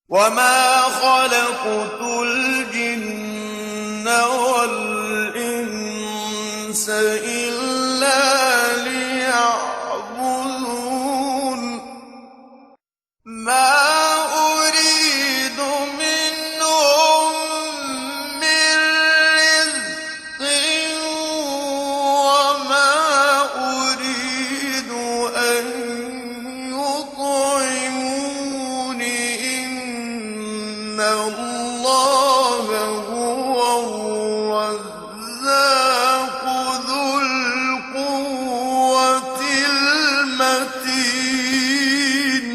وَمَا خَلَقْتُ الْجِنَّ وَالْإِنسَ إِلَّا لِيَعْبُدُونِ مَا أُرِيدُ مِنْهُم مِّن رِّزْقٍ وَمَا أُرِيدُ أَن يُطْعِمُونِ إِنَّ اللَّهَ هُوَ الرَّزَّاقُ ذُو الْقُوَّةِ الْمَتِينُ.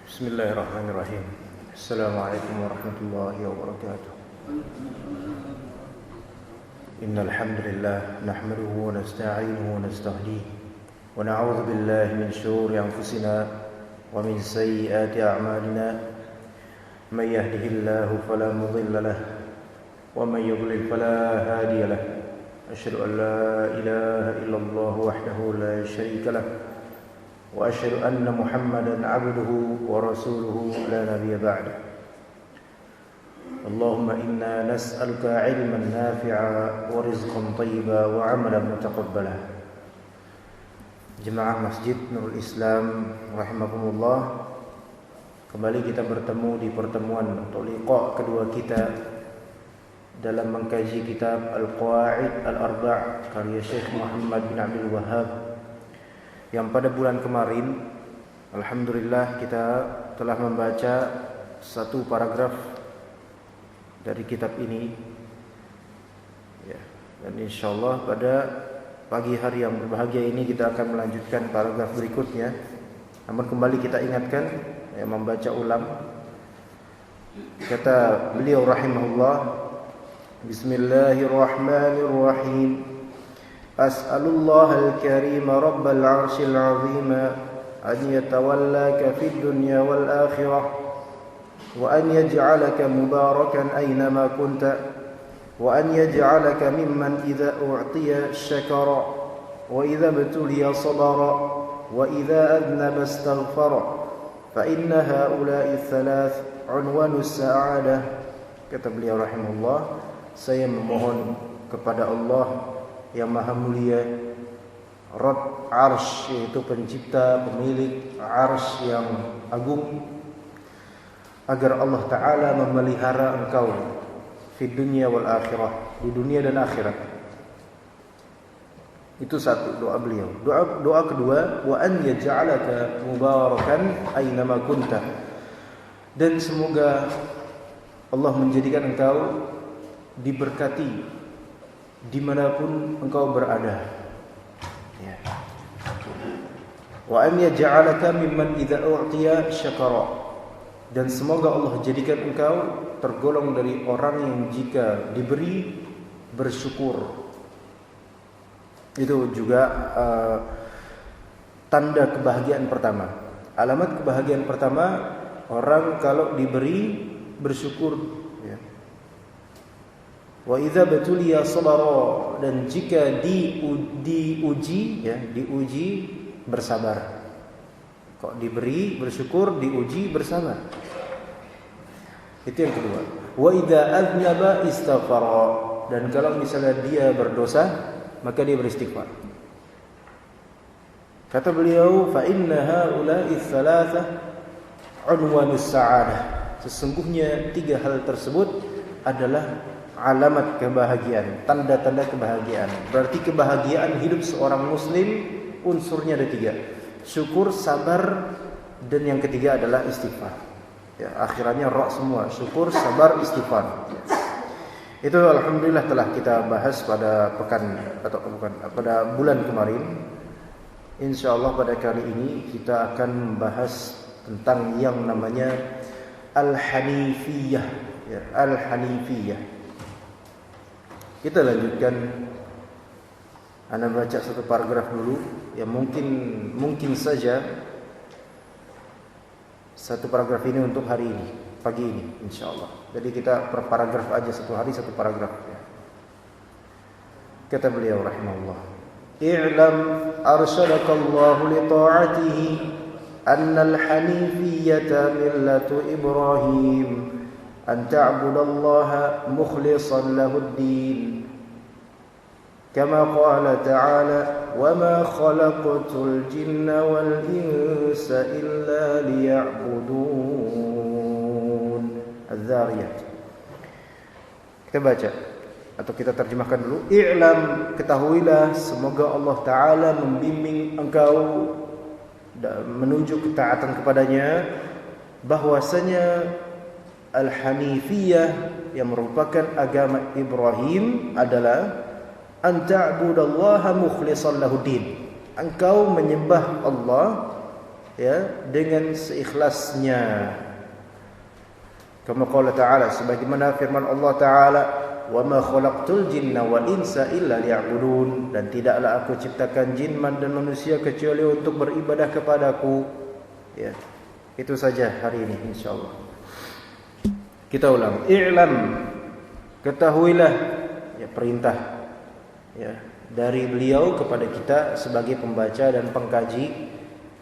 Bismillahirrahmanirrahim. Assalamualaikum warahmatullahi wabarakatuh. Innal hamdalillah nahmaduhu wa nasta'inuhu wa nastahdihi wa na'udzu billahi min shururi anfusina wa min sayyiati a'malina. May yahdihillahu fala mudilla lahu wa may yudlil fala hadiya lahu. Asyhadu an la ilaha illallah wahdahu la syarika lahu wa asyhadu anna Muhammadan 'abduhu wa rasuluhu la nabiyya ba'da. Allahumma inna nas'aluka 'ilman nafi'a wa rizqan thayyiban wa 'amalan mutaqabbala. Jemaah Masjid Nurul Islam rahimakumullah, kembali kita bertemu di pertemuan atau liqa kedua kita dalam mengkaji kitab Al-Qawaid Al-Arba' karya Syekh Muhammad bin Abdul Wahhab, yang pada bulan kemarin alhamdulillah kita telah membaca satu paragraf dari kitab ini ya, dan insyaallah pada pagi hari yang berbahagia ini kita akan melanjutkan paragraf berikutnya. Namun kembali kita ingatkan membaca ulang. Kata beliau rahimahullah, Bismillahirrahmanirrahim. As'alullah al-karim rabbal arshil azim an yatawallaka fid dunya wal akhirah wa an yaj'alaka mubarakan aynama kunta wa an yaj'alaka mimman idza u'tiya syakara wa idza btuliya sabara wa idza adnaba astaghfara fa inna haula'i thalath unwanus sa'adah. Kata beliau rahimahullah, saya memohon kepada Allah yang maha mulia, Rabb Arsh, yaitu pencipta pemilik Arsh yang agung, agar Allah Ta'ala memelihara engkau di dunia wal akhirah, di dunia dan akhirat. Itu satu doa beliau. Doa kedua, wa an yaj'alaka mubarakan aynama kunta, dan semoga Allah menjadikan engkau diberkati dimanapun engkau berada ya. Wa an yaj'alaka mimman idza u'tiya syakara, dan semoga Allah jadikan engkau tergolong dari orang yang jika diberi bersyukur. Itu juga tanda kebahagiaan pertama. Alamat kebahagiaan pertama, orang kalau diberi bersyukur ya. Wa idza batuliya sabara, dan jika diuji ya, diuji bersabar. Kok diberi bersyukur, diuji bersabar. Itu yang kedua. Wa idza aznaba istaghfara, dan kalau misalnya dia berdosa maka dia beristighfar. Kata beliau, fa inna haula'i tsalatsa unwanus sa'adah. Sesungguhnya tiga hal tersebut adalah alamat kebahagiaan, tanda-tanda kebahagiaan. Berarti kebahagiaan hidup seorang muslim unsurnya ada tiga: syukur, sabar, dan yang ketiga adalah istighfar ya, akhirannya ra semua, syukur, sabar, istighfar ya. Itu alhamdulillah telah kita bahas pada pada bulan kemarin. Insyaallah pada kali ini kita akan membahas tentang yang namanya Al-Hanifiyah ya, Al-Hanifiyah. Kita lanjutkan. Anda baca satu paragraf dulu. Ya mungkin saja satu paragraf ini untuk hari ini, pagi ini insyaallah. Jadi kita per paragraf aja, satu hari satu paragraf ya. Kata beliau rahimahullah, i'lam arsyadakallahu li ta'atihi annal hanifiyyata millatu Ibrahim an ta'budallaha mukhlishan lahud-din kama qala ta'ala wa ma khalaqtul jinna wal insa illa liya'budun. Az-Zariyat. Kita baca atau kita terjemahkan dulu. I'lam, ketahuilah, semoga Allah Ta'ala membimbing engkau menuju ketaatan kepadanya, bahwasanya Al-Hanifiyah yang merupakan agama Ibrahim adalah an ta'budallaha mukhlishan lahuddin. Engkau menyembah Allah ya dengan seikhlasnya. Kama qala ta'ala, sebagaimana firman Allah Ta'ala, wa ma khalaqtul jinna wal insa illa liya'budun, dan tidaklah aku ciptakan jin dan manusia kecuali untuk beribadah kepadaku. Ya, itu saja hari ini insyaallah. Kita ulang. I'lam, ketahuilah, ya perintah ya dari beliau kepada kita sebagai pembaca dan pengkaji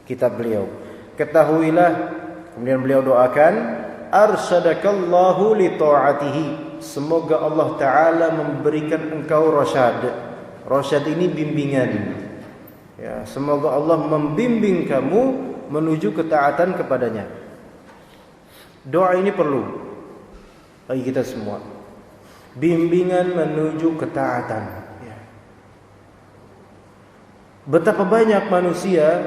kitab beliau. Ketahuilah, kemudian beliau doakan, arsyadakallahu li ta'atihi, semoga Allah Ta'ala memberikan engkau rasyad. Rasyad ini bimbingan ya, semoga Allah membimbing kamu menuju ketaatan kepadanya. Doa ini perlu bagi kita semua, bimbingan menuju ketaatan ya. Betapa banyak manusia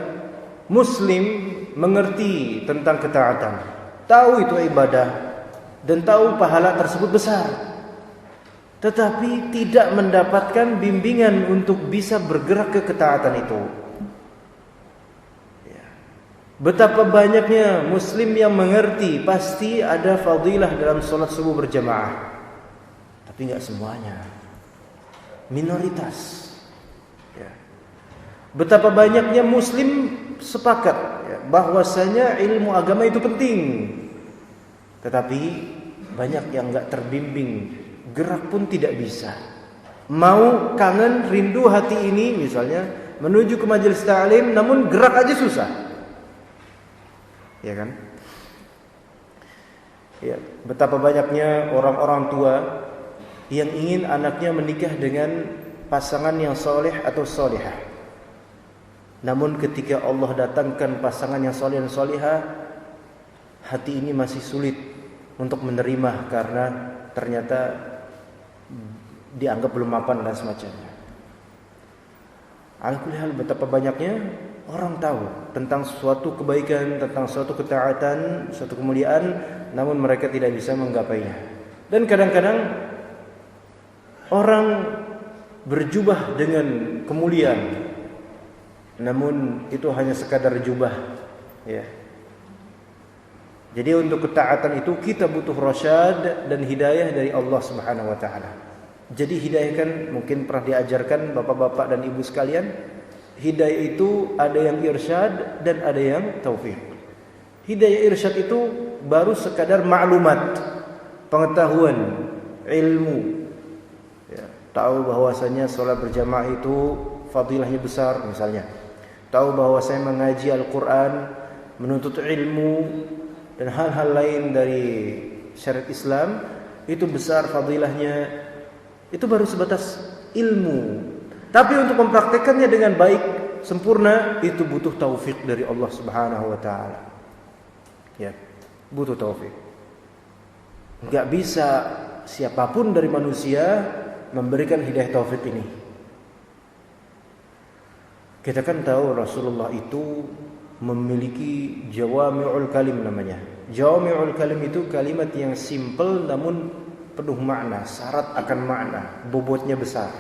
muslim mengerti tentang ketaatan, tahu itu ibadah dan tahu pahala tersebut besar, tetapi tidak mendapatkan bimbingan untuk bisa bergerak ke ketaatan itu. Betapa banyaknya muslim yang mengerti pasti ada fadilah dalam sholat subuh berjamaah, tapi nggak semuanya, minoritas. Betapa banyaknya muslim sepakat bahwasanya ilmu agama itu penting, tetapi banyak yang nggak terbimbing, gerak pun tidak bisa. Mau kangen rindu hati ini misalnya menuju ke majelis ta'lim, namun gerak aja susah. Ya kan? Ya, betapa banyaknya orang-orang tua yang ingin anaknya menikah dengan pasangan yang soleh atau solihah, namun ketika Allah datangkan pasangan yang soleh dan solihah, hati ini masih sulit untuk menerima karena ternyata dianggap belum mapan dan semacamnya. Alhamdulillah, betapa banyaknya orang tahu tentang suatu kebaikan, tentang suatu ketaatan, suatu kemuliaan, namun mereka tidak bisa menggapainya. Dan kadang-kadang orang berjubah dengan kemuliaan, namun itu hanya sekadar jubah ya. Jadi untuk ketaatan itu kita butuh rasyad dan hidayah dari Allah Subhanahu wa taala. Jadi hidayah kan mungkin pernah diajarkan bapak-bapak dan ibu sekalian, hidayah itu ada yang irsyad dan ada yang taufik. Hidayah irsyad itu baru sekadar maklumat, pengetahuan, ilmu ya, tahu bahwasanya sholat berjamaah itu fadilahnya besar misalnya, tahu bahwasanya mengaji Al-Quran, menuntut ilmu dan hal-hal lain dari syariat Islam itu besar fadilahnya. Itu baru sebatas ilmu. Tapi untuk mempraktekannya dengan baik, sempurna, itu butuh taufik dari Allah Subhanahu wa taala. Ya, butuh taufik. Enggak bisa siapapun dari manusia memberikan hidayah taufik ini. Kita kan tahu Rasulullah itu memiliki jawami'ul kalim namanya. Jawami'ul kalim itu kalimat yang simple namun penuh makna, syarat akan makna, bobotnya besar.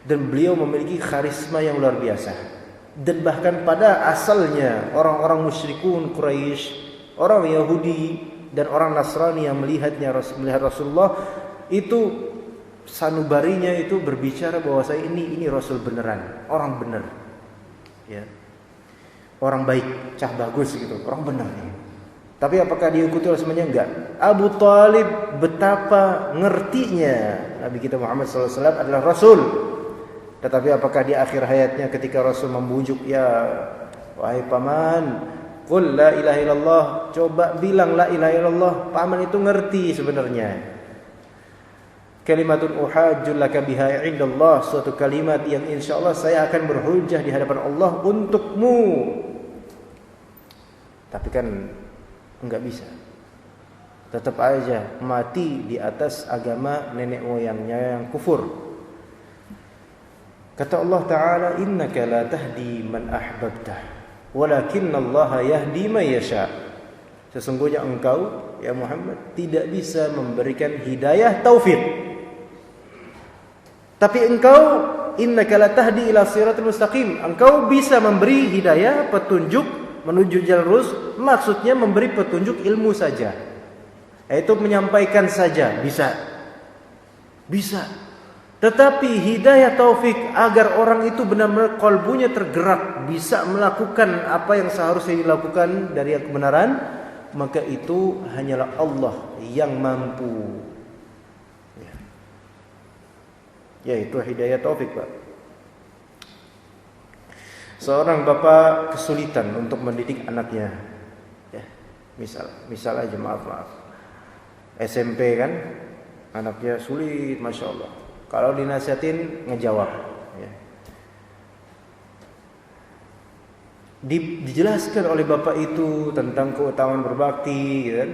Dan beliau memiliki karisma yang luar biasa. Dan bahkan pada asalnya orang-orang musyrikun Quraisy, orang Yahudi dan orang Nasrani yang melihat Rasulullah itu sanubarinya itu berbicara bahwa ini Rasul beneran, orang bener. Ya. Orang baik, cah bagus gitu, orang benar nih. Tapi apakah diikuti oleh semuanya? Enggak. Abu Talib betapa ngertinya Nabi kita Muhammad SAW adalah Rasul. Tetapi apakah di akhir hayatnya ketika Rasul membujuk, ya Wahai paman, qul la ilaha illallah, coba bilang la ilaha illallah. Paman itu ngerti sebenarnya. Kalimatun uhajjul laka biha indallah, suatu kalimat yang insyaallah saya akan berhujjah di hadapan Allah untukmu. Tapi kan enggak bisa. Tetap aja mati di atas agama nenek moyangnya yang kufur. Kata Allah Ta'ala, innaka la tahdi man ahbabtah, walakinnallaha yahdi man yasha. Sesungguhnya engkau, ya Muhammad, tidak bisa memberikan hidayah taufik. Tapi engkau, innaka la tahdi ila siratal mustaqim, engkau bisa memberi hidayah, petunjuk menuju jalan lurus. Maksudnya memberi petunjuk ilmu saja, yaitu menyampaikan saja, bisa. Tetapi hidayah taufik agar orang itu benar-benar qalbunya tergerak, bisa melakukan apa yang seharusnya dilakukan dari kebenaran, maka itu hanyalah Allah yang mampu. Yaitu hidayah taufik, Pak. Seorang bapak kesulitan untuk mendidik anaknya, ya, misal aja, maaf, SMP kan, anaknya sulit, masya Allah. Kalau dinasihatin ngejawab, ya. Dijelaskan oleh bapak itu tentang keutamaan berbakti, gitu kan?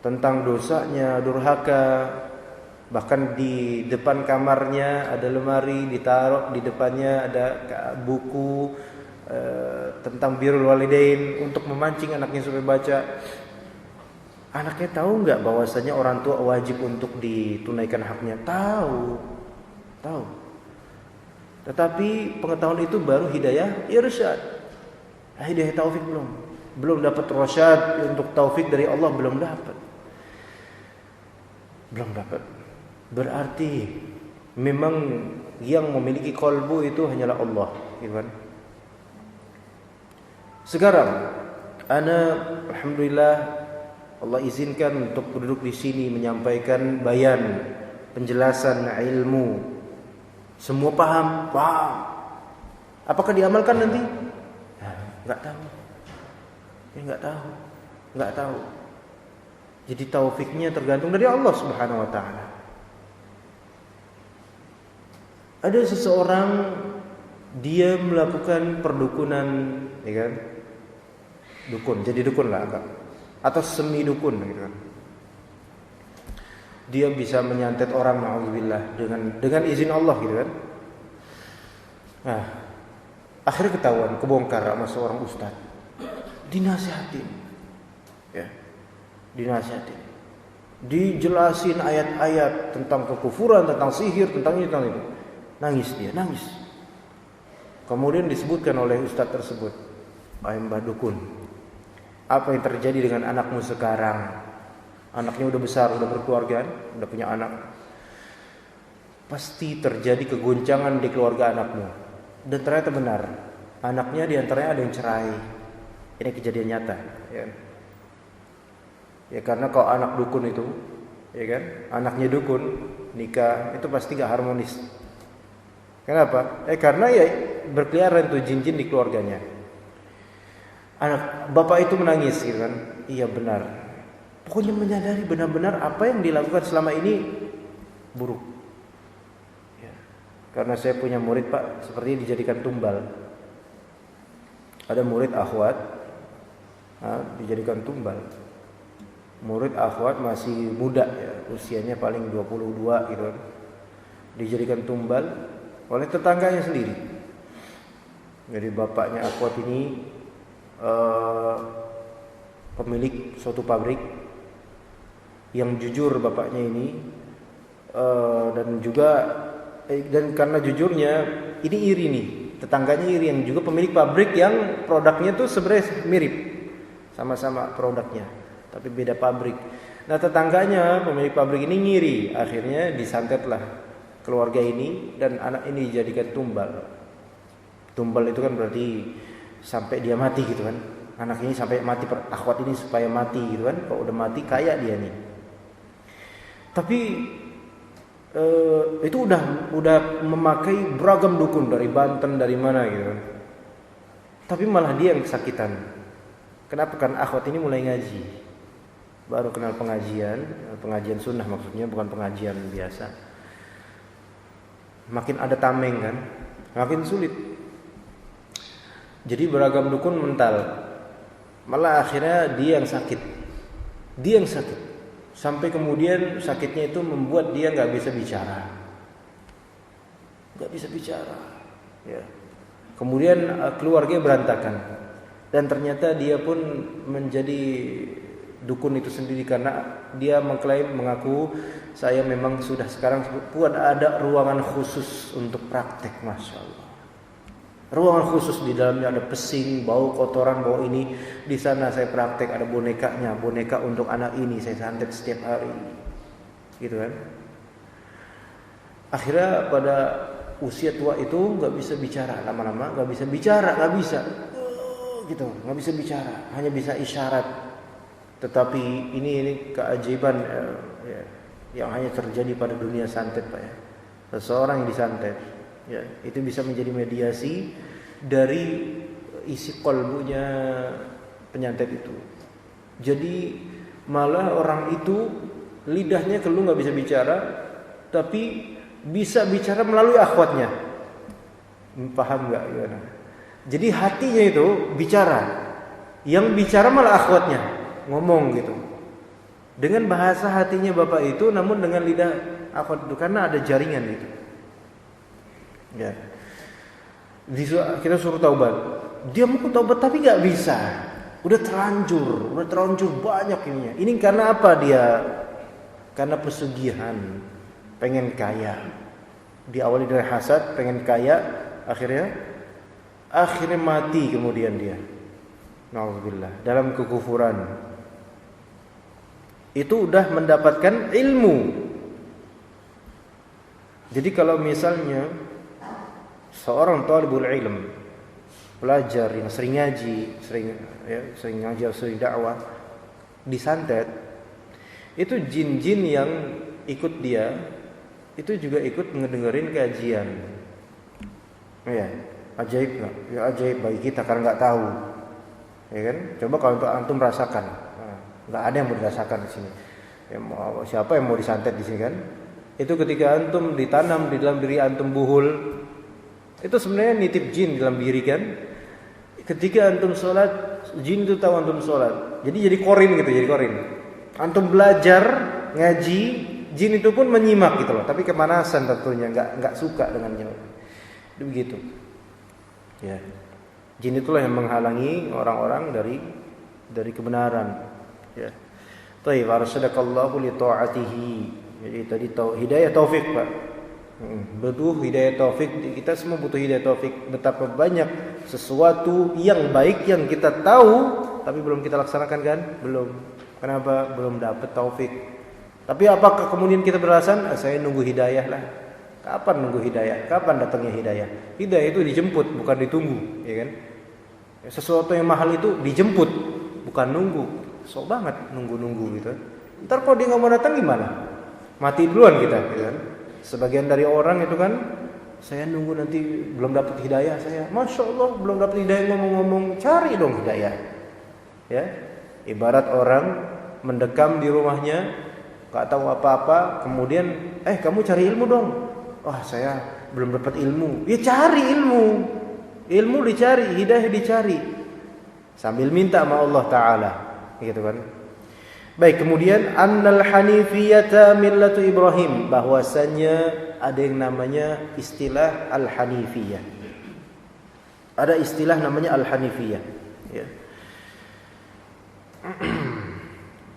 Tentang dosanya durhaka. Bahkan di depan kamarnya ada lemari, ditaruh di depannya ada buku tentang birrul walidain untuk memancing anaknya supaya baca. Anaknya tahu nggak bahwasanya orang tua wajib untuk ditunaikan haknya? Tahu. Tetapi pengetahuan itu baru hidayah irsyad. Hidayah taufik belum dapat rasyad untuk taufik dari Allah, belum dapat. Berarti memang yang memiliki qalbu itu hanyalah Allah, gitu kan? Sekarang ana alhamdulillah Allah izinkan untuk duduk di sini menyampaikan bayan, penjelasan ilmu. Semua paham. Apakah diamalkan nanti? Enggak tahu. Enggak tahu. Jadi taufiknya tergantung dari Allah Subhanahu wa taala. Ada seseorang dia melakukan perdukunan, ya kan? Jadi dukun lah, atau semi dukun, gitu kan? Dia bisa menyantet orang, naudzubillah, dengan izin Allah, gitu kan? Nah, akhirnya ketahuan, kebongkar sama seorang ustaz. Dinasihatin, ya, dijelasin ayat-ayat tentang kekufuran, tentang sihir, tentang itu. Nangis. Kemudian disebutkan oleh ustaz tersebut, Mbah Dukun, apa yang terjadi dengan anakmu sekarang? Anaknya udah besar, udah berkeluarga, udah punya anak. Pasti terjadi kegoncangan di keluarga anakmu. Dan ternyata benar, anaknya diantaranya ada yang cerai. Ini kejadian nyata, ya. Ya karena kalau anak dukun itu, ya kan, anaknya dukun nikah itu pasti gak harmonis. Kenapa? Karena ya berkeliaran tuh jin-jin di keluarganya. Anak bapak itu menangis, gitu kan? Iya benar. Pokoknya menyadari benar-benar apa yang dilakukan selama ini buruk. Ya. Karena saya punya murid, Pak, sepertinya dijadikan tumbal. Ada murid akhwat, dijadikan tumbal. Murid akhwat masih muda, ya, usianya paling 22 gitu kan. Dijadikan tumbal oleh tetangganya sendiri. Jadi bapaknya akhwat ini pemilik suatu pabrik yang jujur bapaknya ini, dan karena jujurnya ini iri nih, tetangganya iri yang juga pemilik pabrik yang produknya tuh sebenarnya mirip, sama-sama produknya tapi beda pabrik. Nah tetangganya pemilik pabrik ini ngiri, akhirnya disantetlah keluarga ini dan anak ini dijadikan tumbal. Tumbal itu kan berarti sampai dia mati, gitu kan. Anak ini sampai mati, akhwat ini supaya mati, gitu kan. Kalau udah mati kaya dia nih. Tapi itu udah memakai beragam dukun dari Banten, dari mana, gitu kan. Tapi malah dia yang kesakitan. Kenapa? Kan akhwat ini mulai ngaji, baru kenal pengajian sunnah maksudnya, bukan pengajian biasa. Makin ada tameng kan, makin sulit. Jadi beragam dukun mental. Malah akhirnya dia yang sakit. Sampai kemudian sakitnya itu membuat dia nggak bisa bicara. Ya. Kemudian keluarga berantakan. Dan ternyata dia pun menjadi dukun itu sendiri karena dia mengaku saya memang sudah sekarang buat ada ruangan khusus untuk praktek, masya Allah. Ruangan khusus, di dalamnya ada pesing, bau kotoran, bau ini. Di sana saya praktek, ada bonekanya, boneka untuk anak ini saya santet setiap hari, gitu kan. Akhirnya pada usia tua itu nggak bisa bicara, lama-lama nggak bisa bicara, nggak bisa bicara, hanya bisa isyarat. Tetapi ini keajaiban ya, yang hanya terjadi pada dunia santet, Pak ya. Seseorang yang disantet, ya, itu bisa menjadi mediasi dari isi kolbunya penyantet itu. Jadi malah orang itu lidahnya keluh nggak bisa bicara, tapi bisa bicara melalui akhwatnya. Paham nggak? Gimana? Jadi hatinya itu bicara, yang bicara malah akhwatnya, ngomong gitu. Dengan bahasa hatinya bapak itu, namun dengan lidah akhwat itu, karena ada jaringan gitu. Ya. Kita suruh taubat, dia mau taubat tapi nggak bisa. Udah terlanjur banyak ininya. Ini karena apa dia? Karena pesugihan, pengen kaya. Diawali dari hasad, pengen kaya, akhirnya mati kemudian dia. Nauzubillah, dalam kekufuran. Itu udah mendapatkan ilmu. Jadi kalau misalnya seorang talibul ilm, pelajar yang sering ngaji, sering dakwah, disantet, itu jin-jin yang ikut dia itu juga ikut ngedengerin kajian. Ya, ajaib nggak? Ya ajaib bagi kita karena nggak tahu, ya kan? Coba kalau untuk antum rasakan, nggak ada yang mau dirasakan di sini. Ya, siapa yang mau disantet di sini kan? Itu ketika antum ditanam di dalam diri antum buhul, itu sebenarnya nitip jin di dalam diri kan. Ketika antum sholat, jin itu tahu antum sholat, jadi korin gitu, jadi korin. Antum belajar ngaji, jin itu pun menyimak gitu loh, tapi kemanasan tentunya, nggak suka dengannya. Begitu. Ya, jin itulah yang menghalangi orang-orang dari kebenaran. Ya. Taib, arsyadakallahu li ta'atihi. Jadi tadi hidayah taufik, Pak. Butuh hidayah taufik, kita semua butuh hidayah taufik. Betapa banyak sesuatu yang baik yang kita tahu tapi belum kita laksanakan kan? Belum. Kenapa? Belum dapat taufik. Tapi apakah kemudian kita beralasan saya nunggu hidayah lah? Kapan nunggu hidayah? Kapan datangnya hidayah? Hidayah itu dijemput, bukan ditunggu, ya kan? Sesuatu yang mahal itu dijemput, bukan nunggu. Sok banget nunggu-nunggu gitu. Ntar kalau dia nggak mau datang gimana? Mati duluan kita, gitu kan? Sebagian dari orang itu kan, saya nunggu nanti belum dapat hidayah saya. Masya Allah belum dapat hidayah, ngomong-ngomong, cari dong hidayah. Ya, ibarat orang mendekam di rumahnya, nggak tahu apa-apa, kemudian, kamu cari ilmu dong. Wah saya belum dapat ilmu. Ya cari ilmu dicari, hidayah dicari, sambil minta sama Allah Taala, gitu kan. Baik, kemudian annal hanifiyata millatu Ibrahim, bahwasanya ada yang namanya istilah al-hanifiyah. Ada istilah namanya al-hanifiyah, ya.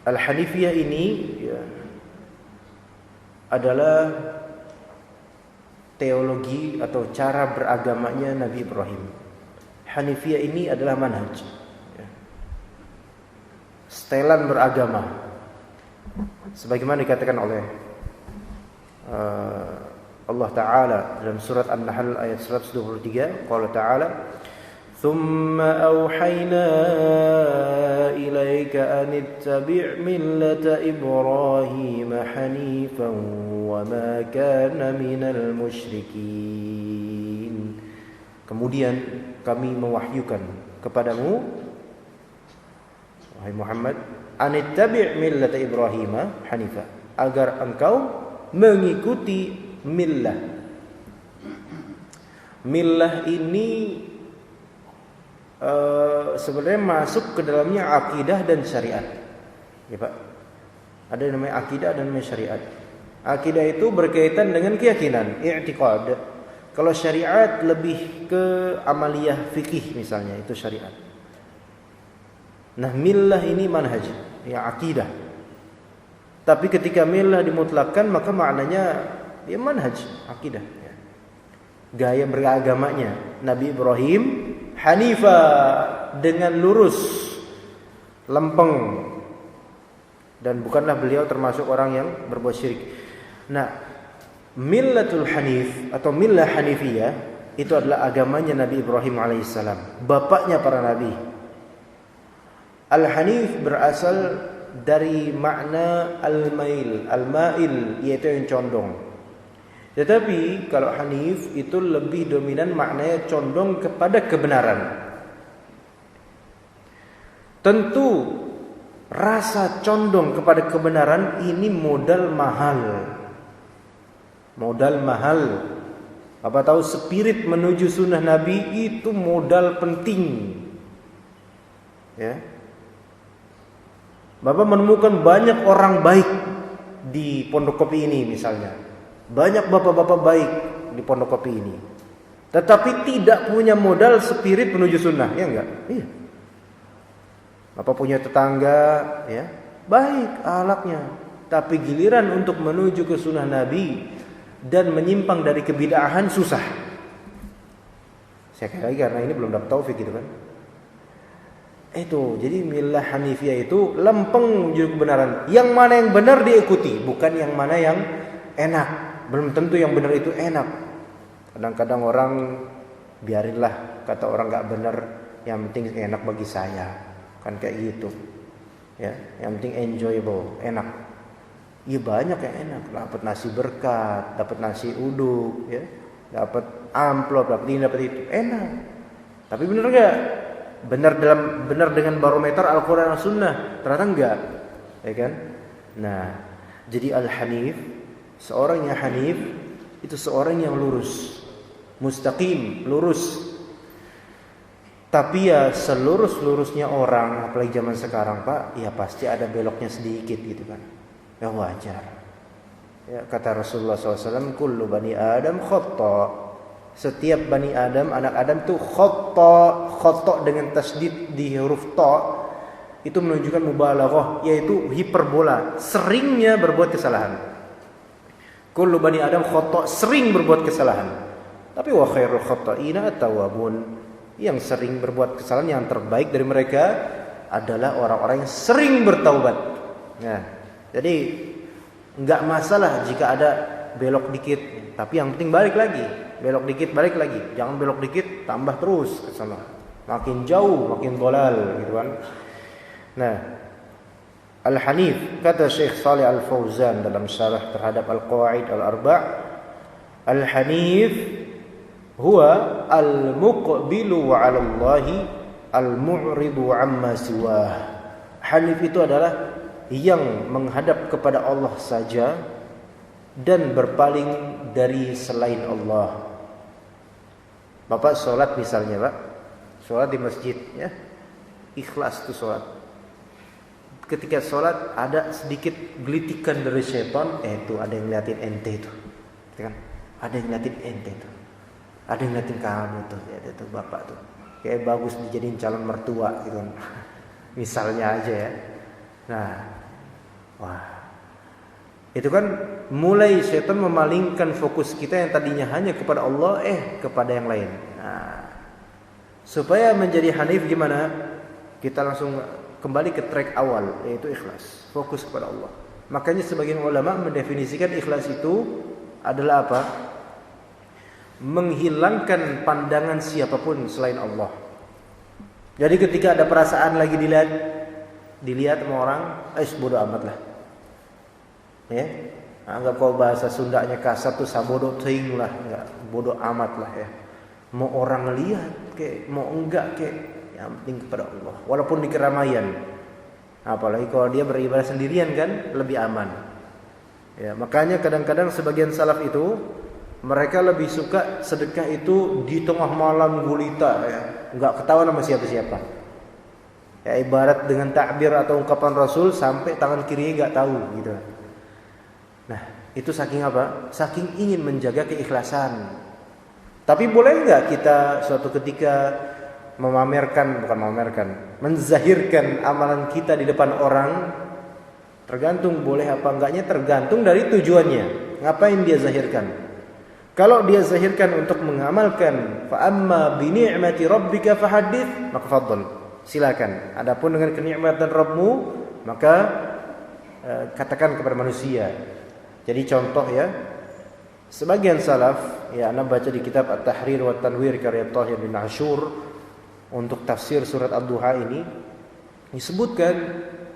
Al-hanifiyah ini ya, adalah teologi atau cara beragamanya Nabi Ibrahim. Hanifiyah ini adalah manhaj, ya. Setelan beragama, sebagaimana dikatakan oleh Allah Ta'ala dalam surat An-Nahl ayat 123. Qala Ta'ala, "Tsumma awhayna ilaika an ittabi' millata Ibrahim hanifan wa ma kana minal musyrikin." Kemudian kami mewahyukan kepadamu wahai Muhammad, anittabi' millata Ibrahim hanifa, agar engkau mengikuti millah. Millah ini sebenarnya masuk ke dalamnya akidah dan syariat. Ya Pak. Ada yang namanya akidah dan namanya syariat. Akidah itu berkaitan dengan keyakinan, i'tiqad. Kalau syariat lebih ke amaliyah fikih misalnya, itu syariat. Nah, millah ini manhaj, ya akidah. Tapi ketika millah dimutlakkan maka maknanya ya manhaj, akidah. Gaya beragamanya Nabi Ibrahim hanifa, dengan lurus, lempeng, dan bukanlah beliau termasuk orang yang berbuat syirik. Nah, millatul hanif atau millah hanifiyah itu adalah agamanya Nabi Ibrahim alaihissalam, bapaknya para nabi. Al-hanif berasal dari makna al-mail, al-mail yaitu yang condong. Tetapi kalau hanif itu lebih dominan maknanya condong kepada kebenaran. Tentu rasa condong kepada kebenaran ini modal mahal. Modal mahal. Apa tahu spirit menuju sunnah Nabi itu modal penting. Ya. Bapak menemukan banyak orang baik di Pondok Kopi ini misalnya. Banyak bapak-bapak baik di Pondok Kopi ini, tetapi tidak punya modal spirit menuju sunnah, ya enggak? Iya. Bapak punya tetangga, ya, baik akhlaknya, tapi giliran untuk menuju ke sunnah Nabi dan menyimpang dari kebid'ahan susah. Sekali lagi karena ini belum dapat taufik gitu kan. Itu, jadi millah hanifiyah itu lempeng menuju kebenaran. Yang mana yang benar diikuti, bukan yang mana yang enak. Belum tentu yang benar itu enak. Kadang-kadang orang biarinlah kata orang enggak benar, yang penting enak bagi saya. Kan kayak gitu. Ya, yang penting enjoyable, enak. Iya banyak yang enak, dapat nasi berkat, dapat nasi uduk, ya. Dapat amplop, dapat ini, dapat itu, enak. Tapi benar enggak? Benar dengan barometer Al-Qur'an dan Sunnah? Ternyata enggak. Ya kan? Nah, jadi Al-Hanif, seorang yang hanif itu seorang yang lurus, mustaqim, lurus. Tapi ya selurus-lurusnya orang, apalagi zaman sekarang Pak, ya pasti ada beloknya sedikit gitu kan. Ya wajar. Ya, kata Rasulullah SAW, kullu bani Adam khata. Setiap bani Adam, anak Adam itu khata. Khata dengan tasdid di huruf ta itu menunjukkan mubalaghah, yaitu hiperbola, seringnya berbuat kesalahan. Kullu bani Adam khata, sering berbuat kesalahan. Tapi wa khairul khata'ina at-tawwabun. Yang sering berbuat kesalahan, yang terbaik dari mereka adalah orang-orang yang sering bertaubat. Nah, jadi enggak masalah jika ada belok dikit, tapi yang penting balik lagi. Belok dikit, balik lagi. Jangan belok dikit, tambah terus ke sana. Makin jauh, makin dolal gitu kan. Nah, Al-Hanif, kata Syekh Shalih Al-Fauzan dalam syarah terhadap Al-Qawaid Al-Arba', Al-Hanif huwa al-muqbilu 'ala Allahi al-mu'ridu 'amma siwah. Hanif itu adalah yang menghadap kepada Allah saja dan berpaling dari selain Allah. Bapak sholat misalnya Pak, sholat di masjid ya, ikhlas tuh sholat. Ketika sholat ada sedikit gelitikan dari syaitan, itu ada yang ngeliatin ente itu, kan? Ada yang ngeliatin ente itu, ada yang ngeliatin kamu tuh, ya itu bapak tuh, kayak bagus dijadiin calon mertua gitu, misalnya aja ya. Nah, wah, itu kan mulai syaitan memalingkan fokus kita yang tadinya hanya kepada Allah, kepada yang lain. Nah, supaya menjadi hanif gimana? Kita langsung kembali ke track awal, yaitu ikhlas, fokus kepada Allah. Makanya sebagian ulama mendefinisikan ikhlas itu adalah apa? Menghilangkan pandangan siapapun selain Allah. Jadi ketika ada perasaan lagi dilihat sama orang, bodoh amat lah. Ya, anggap kau bahasa Sundanya kasar tuh sabodo teuing lah, enggak bodoh amat lah ya. Mau orang lihat kek, mau enggak kek, Yang penting kepada Allah. Walaupun di keramaian. Apalagi kalau dia beribadah sendirian kan lebih aman. Ya, makanya kadang-kadang sebagian salaf itu mereka lebih suka sedekah itu di tengah malam gulita ya, enggak ketahuan sama siapa-siapa. Ya ibarat dengan takbir atau ungkapan Rasul sampai tangan kirinya enggak tahu gitu. Nah, itu saking apa? Saking ingin menjaga keikhlasan. Tapi boleh enggak kita suatu ketika menzahirkan amalan kita di depan orang? Tergantung boleh apa enggaknya, tergantung dari tujuannya. Ngapain dia zahirkan? Kalau dia zahirkan untuk mengamalkan, fa amma bi ni'mati rabbika fahaddits, maka fadhal, silakan. Adapun dengan kenikmatan Rabbmu, maka katakan kepada manusia. Jadi contoh ya, sebagian salaf, ya ana baca di kitab At-Tahrir wa Tanwir karya Thahir bin Ashur untuk tafsir surat Ad-Duha ini disebutkan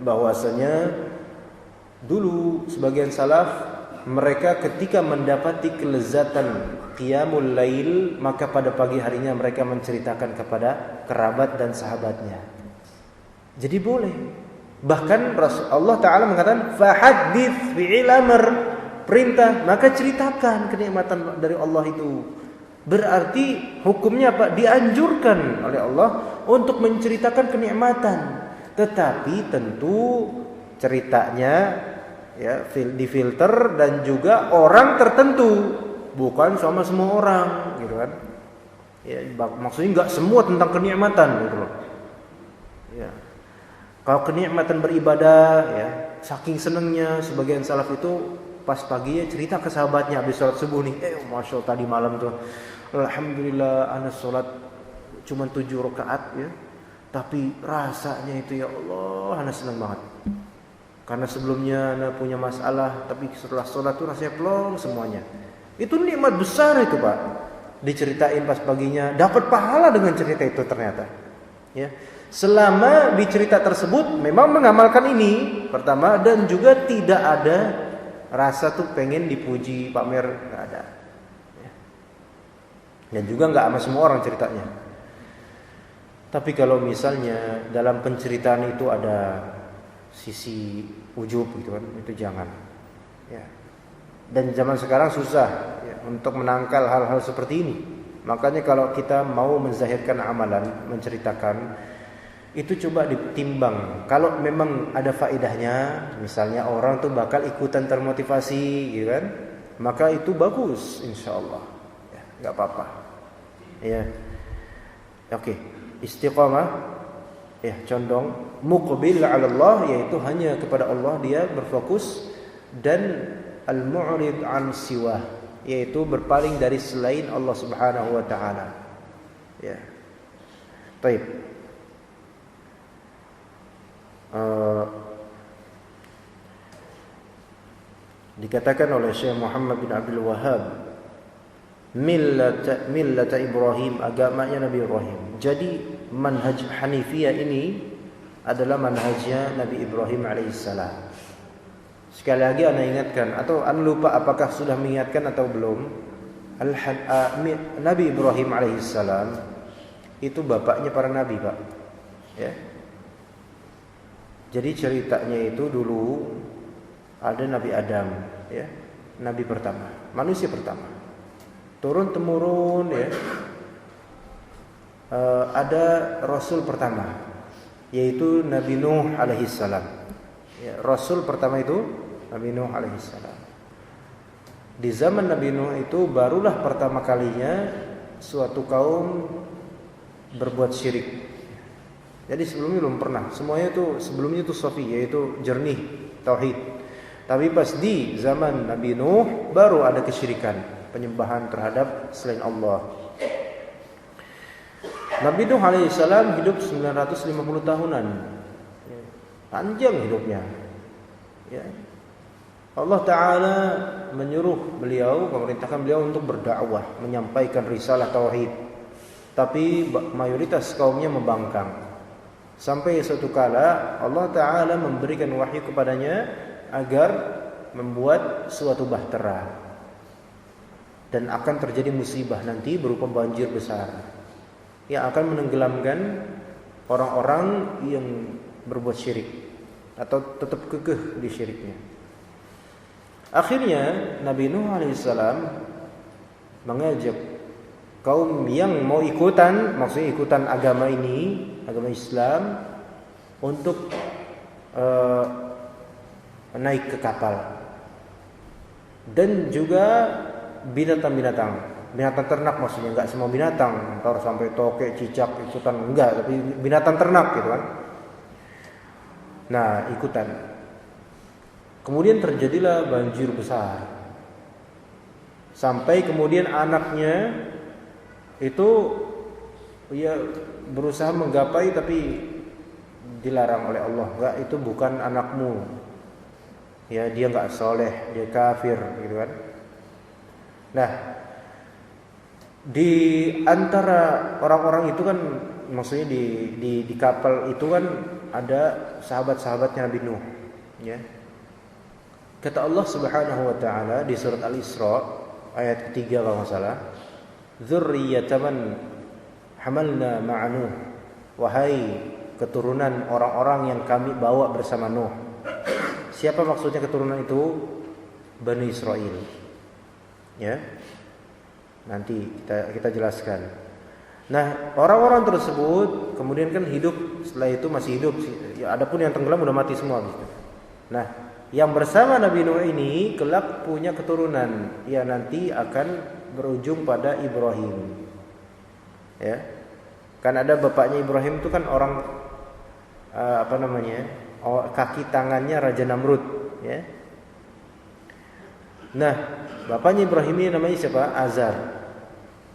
bahwasanya dulu sebagian salaf mereka ketika mendapati kelezatan qiyamul lail, maka pada pagi harinya mereka menceritakan kepada kerabat dan sahabatnya. Jadi boleh. Bahkan Allah Ta'ala mengatakan fahaddits fi'il amr, perintah, maka ceritakan kenikmatan dari Allah itu. Berarti hukumnya apa? Dianjurkan oleh Allah untuk menceritakan kenikmatan. Tetapi tentu ceritanya ya difilter dan juga orang tertentu, bukan sama semua orang gitu kan. Ya maksudnya enggak semua tentang kenikmatan gitu loh. Ya. Kalau kenikmatan beribadah ya, saking senangnya sebagian salaf itu pas paginya cerita ke sahabatnya habis sholat subuh nih, masya Allah tadi malam tuh alhamdulillah ana sholat cuma 7 rakaat ya, tapi rasanya itu ya Allah ana senang banget. Karena sebelumnya ana punya masalah, tapi setelah sholat tuh rasanya plong semuanya. Itu nikmat besar itu Pak. Diceritain pas paginya, dapat pahala dengan cerita itu ternyata. Ya, selama di cerita tersebut memang mengamalkan ini pertama, dan juga tidak ada rasa tuh pengen dipuji pamer, nggak ada. Ya. Dan juga nggak sama semua orang ceritanya. Tapi kalau misalnya dalam penceritaan itu ada sisi ujub gitu kan, itu jangan ya. Dan zaman sekarang susah ya, untuk menangkal hal-hal seperti ini. Makanya kalau kita mau menzahirkan amalan, menceritakan, itu coba ditimbang. Kalau memang ada faedahnya, misalnya orang tuh bakal ikutan termotivasi gitu kan, maka itu bagus insyaallah ya, nggak apa-apa ya. Oke, istiqamah ya, condong muqbil 'ala Allah, yaitu hanya kepada Allah dia berfokus, dan al-mu'rid 'an siwah, yaitu berpaling dari selain Allah Subhanahu wa taala. Ya. Baik. Dikatakan oleh Syekh Muhammad bin Abdul Wahhab, millata Ibrahim, agamanya Nabi Ibrahim. Jadi manhaj Hanifiyah ini adalah manhajnya Nabi Ibrahim alaihissalam. Sekali lagi anda ingatkan, atau anda lupa apakah sudah mengingatkan atau belum, Nabi Ibrahim alaihissalam itu bapaknya para nabi Pak ya. Jadi ceritanya itu dulu ada Nabi Adam ya, nabi pertama, manusia pertama, turun temurun ya. Ada Rasul pertama, yaitu Nabi Nuh alaihissalam ya, Rasul pertama itu Nabi Nuh alaihissalam. Di zaman Nabi Nuh itu barulah pertama kalinya suatu kaum berbuat syirik. Jadi sebelumnya belum pernah, semuanya itu sebelumnya itu safi, yaitu jernih tauhid. Tapi pas di zaman Nabi Nuh baru ada kesyirikan, penyembahan terhadap selain Allah. Nabi Nuh alaihissalam hidup 950 tahunan, panjang hidupnya ya. Allah Ta'ala menyuruh beliau, memerintahkan beliau untuk berdakwah, menyampaikan risalah tauhid. Tapi mayoritas kaumnya membangkang. Sampai suatu kala Allah Ta'ala memberikan wahyu kepadanya agar membuat suatu bahtera, dan akan terjadi musibah nanti berupa banjir besar yang akan menenggelamkan orang-orang yang berbuat syirik atau tetap kekeh di syiriknya. Akhirnya Nabi Nuh alaihissalam mengajak kaum yang mau ikutan, maksudnya ikutan agama ini, agama Islam, untuk naik ke kapal. Dan juga binatang ternak, maksudnya enggak semua binatang, ntar sampai tokek, cicak ikutan, enggak, tapi binatang ternak gitu kan. Nah, ikutan. Kemudian terjadilah banjir besar. Sampai kemudian anaknya itu ya berusaha menggapai tapi dilarang oleh Allah. Enggak, itu bukan anakmu. Ya, dia enggak soleh, dia kafir gitu kan. Nah, di antara orang-orang itu kan, maksudnya di kapal itu kan ada sahabat-sahabatnya Nabi Nuh, ya. Kata Allah Subhanahu wa taala di surat Al-Isra ayat ketiga kalau enggak salah, "Dzurriyyatan hamalna ma'a Nuh." Wahai keturunan orang-orang yang kami bawa bersama Nuh. Siapa maksudnya keturunan itu? Bani Israel. Ya. Nanti kita jelaskan. Nah, orang-orang tersebut kemudian kan hidup, setelah itu masih hidup. Ya, adapun yang tenggelam udah mati semua gitu. Nah, yang bersama Nabi Nuh ini kelak punya keturunan yang nanti akan berujung pada Ibrahim. Ya. Kan ada bapaknya Ibrahim itu kan orang kaki tangannya Raja Namrud, ya. Nah, bapaknya Ibrahim ini namanya siapa? Azar.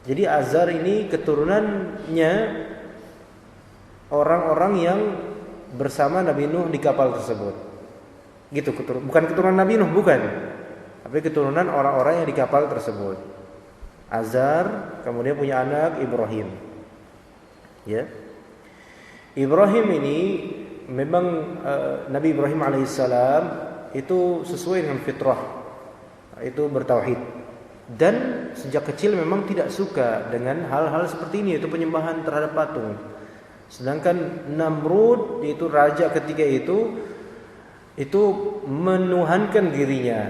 Jadi Azar ini keturunannya orang-orang yang bersama Nabi Nuh di kapal tersebut. Gitu, bukan keturunan Nabi Nuh, bukan. Tapi keturunan orang-orang yang di kapal tersebut. Azar kemudian punya anak Ibrahim. Ya. Ibrahim ini memang Nabi Ibrahim alaihissalam itu sesuai dengan fitrah, itu bertauhid. Dan sejak kecil memang tidak suka dengan hal-hal seperti ini, yaitu penyembahan terhadap patung. Sedangkan Namrud, yaitu raja ketika itu menuhankan dirinya,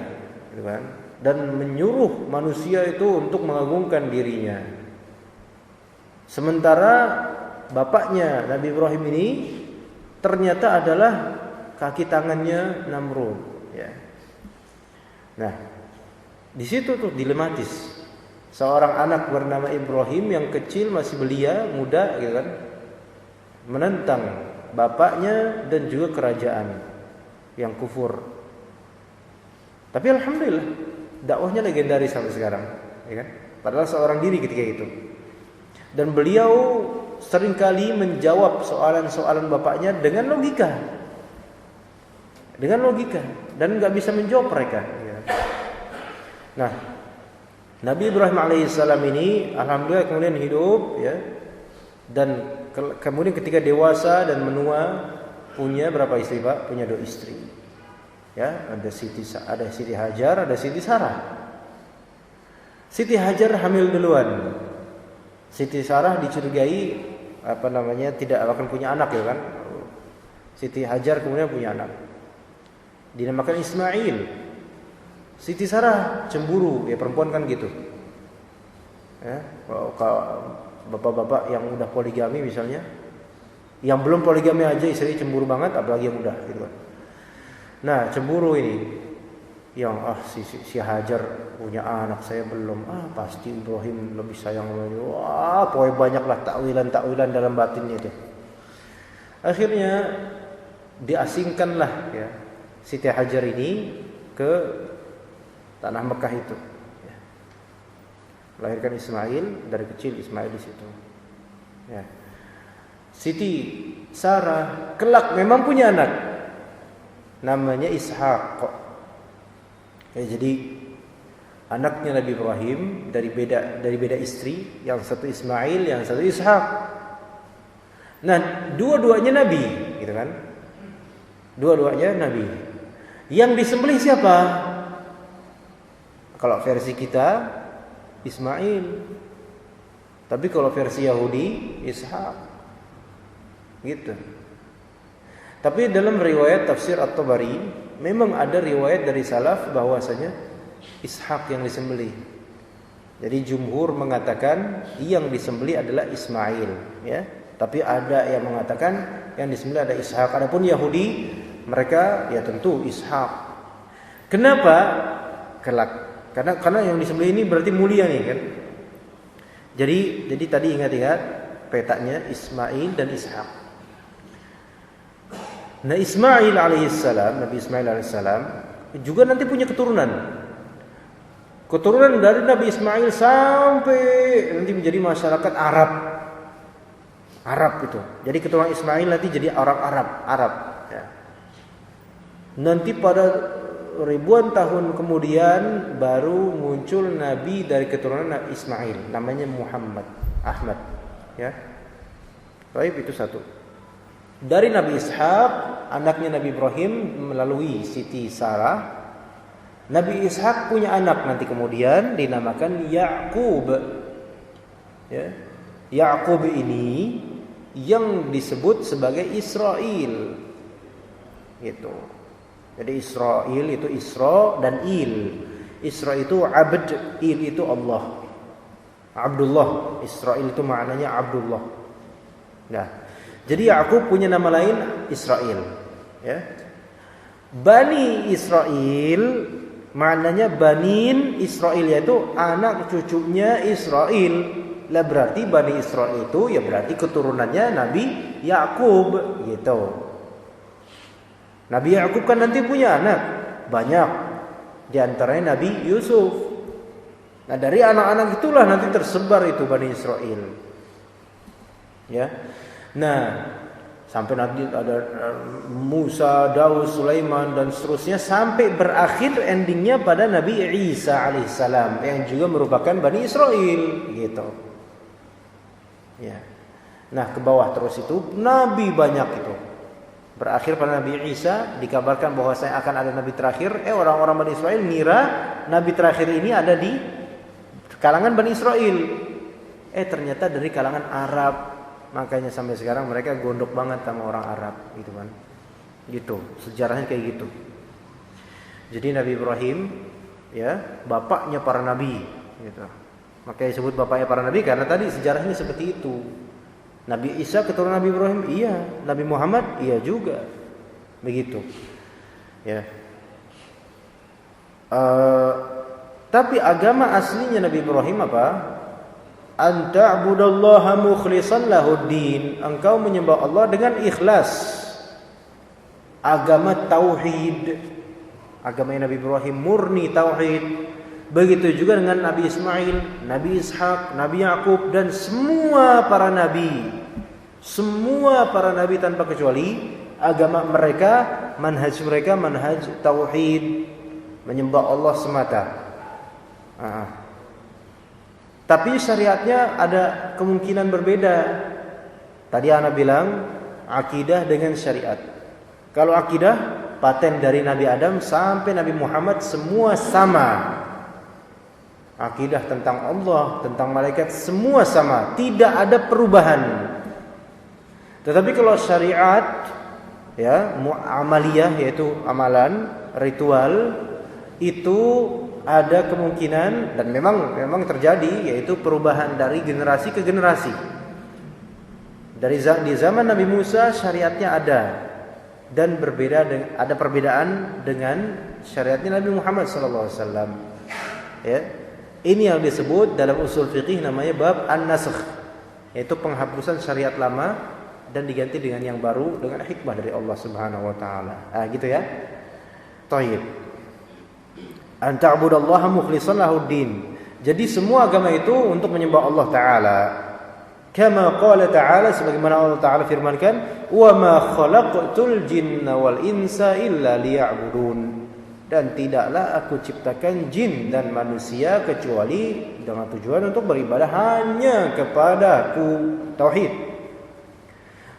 gitu kan? Dan menyuruh manusia itu untuk mengagungkan dirinya. Sementara bapaknya Nabi Ibrahim ini ternyata adalah kaki tangannya Namrud, ya. Nah, di situ tuh dilematis. Seorang anak bernama Ibrahim yang kecil, masih belia, muda gitu kan, menentang bapaknya dan juga kerajaan yang kufur. Tapi alhamdulillah dakwahnya legendaris sampai sekarang, ya kan? Padahal seorang diri ketika itu. Dan beliau seringkali menjawab soalan-soalan bapaknya dengan logika. Dan enggak bisa menjawab mereka, ya. Nah, Nabi Ibrahim alaihissalam ini alhamdulillah kemudian hidup, ya. Dan kemudian ketika dewasa dan menua punya berapa istri, Pak? Punya 2 istri. Ya, ada Siti Hajar, ada Siti Sarah. Siti Hajar hamil duluan. Siti Sarah dicurigai tidak akan punya anak, ya kan? Siti Hajar kemudian punya anak. Dinamakan Ismail. Siti Sarah cemburu, ya perempuan kan gitu. Ya, kalau bapak-bapak yang udah poligami misalnya, yang belum poligami aja istri cemburu banget, apalagi yang udah gitu kan. Nah, cemburu ini. Yang si Hajar punya anak, saya belum. Pasti Ibrahim lebih sayang lagi. Pokoknya banyaklah takwilan dalam batinnya itu. Akhirnya diasingkanlah, ya, Siti Hajar ini ke tanah Mekah itu, ya. Melahirkan Ismail, dari kecil Ismail di situ. Ya. Siti Sarah kelak memang punya anak, namanya Ishaq. Ya, jadi anaknya Nabi Ibrahim dari beda istri, yang satu Ismail, yang satu Ishaq. Nah, dua-duanya nabi, gitu kan? Dua-duanya nabi. Yang disembelih siapa? Kalau versi kita Ismail. Tapi kalau versi Yahudi Ishaq. Gitu. Tapi dalam riwayat tafsir At-Tabari memang ada riwayat dari salaf bahwasanya Ishak yang disembelih. Jadi jumhur mengatakan yang disembelih adalah Ismail, ya. Tapi ada yang mengatakan yang disembelih ada Ishak. Adapun Yahudi mereka ya tentu Ishak. Kenapa? Karena yang disembelih ini berarti mulia nih kan. Jadi tadi ingat-ingat petanya Ismail dan Ishak. Nah, Ismail alaihissalam, Nabi Ismail alaihissalam juga nanti punya keturunan. Keturunan dari Nabi Ismail sampai nanti menjadi masyarakat Arab itu. Jadi keturunan Ismail nanti jadi orang Arab. Ya. Nanti pada ribuan tahun kemudian baru muncul Nabi dari keturunan Nabi Ismail, namanya Muhammad, Ahmad. Ya, baik itu satu. Dari Nabi Ishak, anaknya Nabi Ibrahim melalui Siti Sarah. Nabi Ishak punya anak nanti kemudian dinamakan Ya'qub. Ya. Ya'qub ini yang disebut sebagai Israel. Gitu. Jadi Israel itu Isra dan Il. Isra itu abd, Il itu Allah. Abdullah. Israel itu maknanya Abdullah. Nah, jadi Ya'qub punya nama lain Israel. Ya. Bani Israel maknanya Banin Israel, yaitu anak cucunya Israel. Lah berarti Bani Israel itu ya berarti keturunannya Nabi Ya'qub gitu. Nabi Ya'qub kan nanti punya anak banyak, di antaranya Nabi Yusuf. Nah, dari anak-anak itulah nanti tersebar itu Bani Israel. Ya. Nah, sampai nanti ada Musa, Daud, Sulaiman dan seterusnya sampai berakhir endingnya pada Nabi Isa alaihissalam yang juga merupakan Bani Israel gitu. Ya. Nah, ke bawah terus itu nabi banyak itu. Berakhir pada Nabi Isa, dikabarkan bahwa saya akan ada nabi terakhir. Orang-orang Bani Israel ngira nabi terakhir ini ada di kalangan Bani Israel. Ternyata dari kalangan Arab. Makanya sampai sekarang mereka gondok banget sama orang Arab gitu kan. Gitu, sejarahnya kayak gitu. Jadi Nabi Ibrahim ya, bapaknya para nabi gitu. Makanya disebut bapaknya para nabi karena tadi sejarahnya seperti itu. Nabi Isa keturunan Nabi Ibrahim, iya. Nabi Muhammad, iya juga. Begitu. Ya. Tapi agama aslinya Nabi Ibrahim apa? An ta'budallaha mukhlishan lahuddin. Engkau menyembah Allah dengan ikhlas. Agama tauhid. Agama Nabi Ibrahim murni tauhid. Begitu juga dengan Nabi Ismail, Nabi Ishak, Nabi Ya'qub dan semua para nabi. Semua para nabi tanpa kecuali agama mereka, manhaj mereka manhaj tauhid, menyembah Allah semata. Tapi syariatnya ada kemungkinan berbeda. Tadi ana bilang akidah dengan syariat. Kalau akidah paten dari Nabi Adam sampai Nabi Muhammad semua sama. Akidah tentang Allah, tentang malaikat semua sama, tidak ada perubahan. Tetapi kalau syariat ya, amaliyah yaitu amalan, ritual itu ada kemungkinan dan memang terjadi yaitu perubahan dari generasi ke generasi. Di zaman Nabi Musa syariatnya ada dan ada perbedaan dengan syariatnya Nabi Muhammad SAW. Ya, ini yang disebut dalam usul fikih namanya bab an-nasakh, yaitu penghapusan syariat lama dan diganti dengan yang baru dengan hikmah dari Allah Subhanahu wa taala. Gitu ya. Thayyib. An ta'budallaha mukhlishan lahuddin. Jadi semua agama itu untuk menyembah Allah taala. Kama qala ta'ala, sebagaimana Allah taala firmankan, "Wa ma khalaqtul jinna wal insa illa liya'budun." Dan tidaklah aku ciptakan jin dan manusia kecuali dengan tujuan untuk beribadah hanya kepadaku. Tauhid.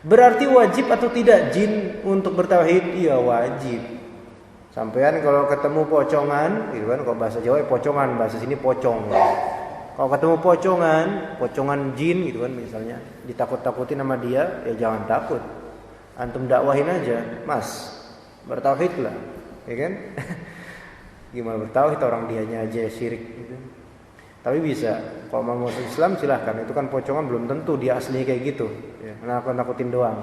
Berarti wajib atau tidak jin untuk bertauhid? Iya wajib. Sampean kalau ketemu pocongan, gitu kan, kalau bahasa Jawa pocongan, bahasa sini pocong. Kalau ketemu pocongan jin gitu kan misalnya, ditakut-takutin sama dia, ya jangan takut. Antum dakwahin aja, Mas, bertauhidlah, ya kan? Gimana bertauhid orang dianya aja syirik gitu. Tapi bisa, kalau mau masuk Islam silahkan. Itu kan pocongan belum tentu dia aslinya kayak gitu. Ya, nakut-nakutin doang.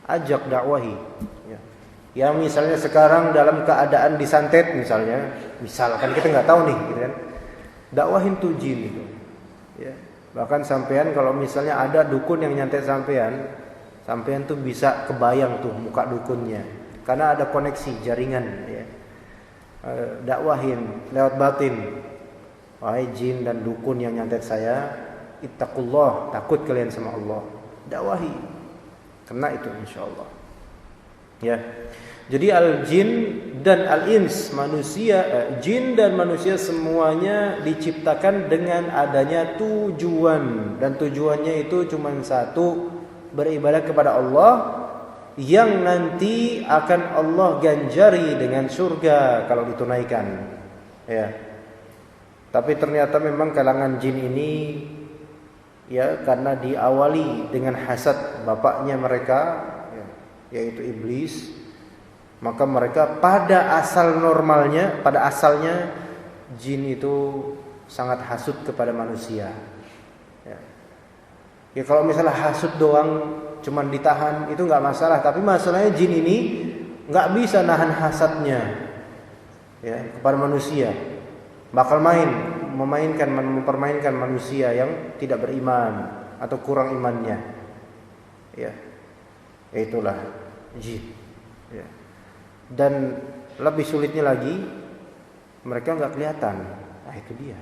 Ajak dakwahi. Ya. Ya misalnya sekarang dalam keadaan disantet misalkan kita nggak tahu nih, gitu kan. Dakwahin tuh jin itu. Ya. Bahkan sampean kalau misalnya ada dukun yang nyantet sampean tuh bisa kebayang tuh muka dukunnya. Karena ada koneksi jaringan. Ya. Dakwahin lewat batin. Wahai jin dan dukun yang nyantet saya, ittaqullah, takut kalian sama Allah. Dakwahi. Kena itu insyaallah. Ya. Jadi al-jin dan al-ins, jin dan manusia semuanya diciptakan dengan adanya tujuan, dan tujuannya itu cuma satu, beribadah kepada Allah yang nanti akan Allah ganjari dengan surga kalau ditunaikan. Ya. Tapi ternyata memang kalangan jin ini ya karena diawali dengan hasad bapaknya mereka ya, yaitu iblis, maka mereka pada asalnya jin itu sangat hasud kepada manusia. Ya kalau misalnya hasud doang cuman ditahan itu nggak masalah, tapi masalahnya jin ini nggak bisa nahan hasadnya ya kepada manusia. Bakal mempermainkan manusia yang tidak beriman atau kurang imannya. Ya. Itulah jin. Ya. Dan lebih sulitnya lagi mereka enggak kelihatan. Nah, itu dia.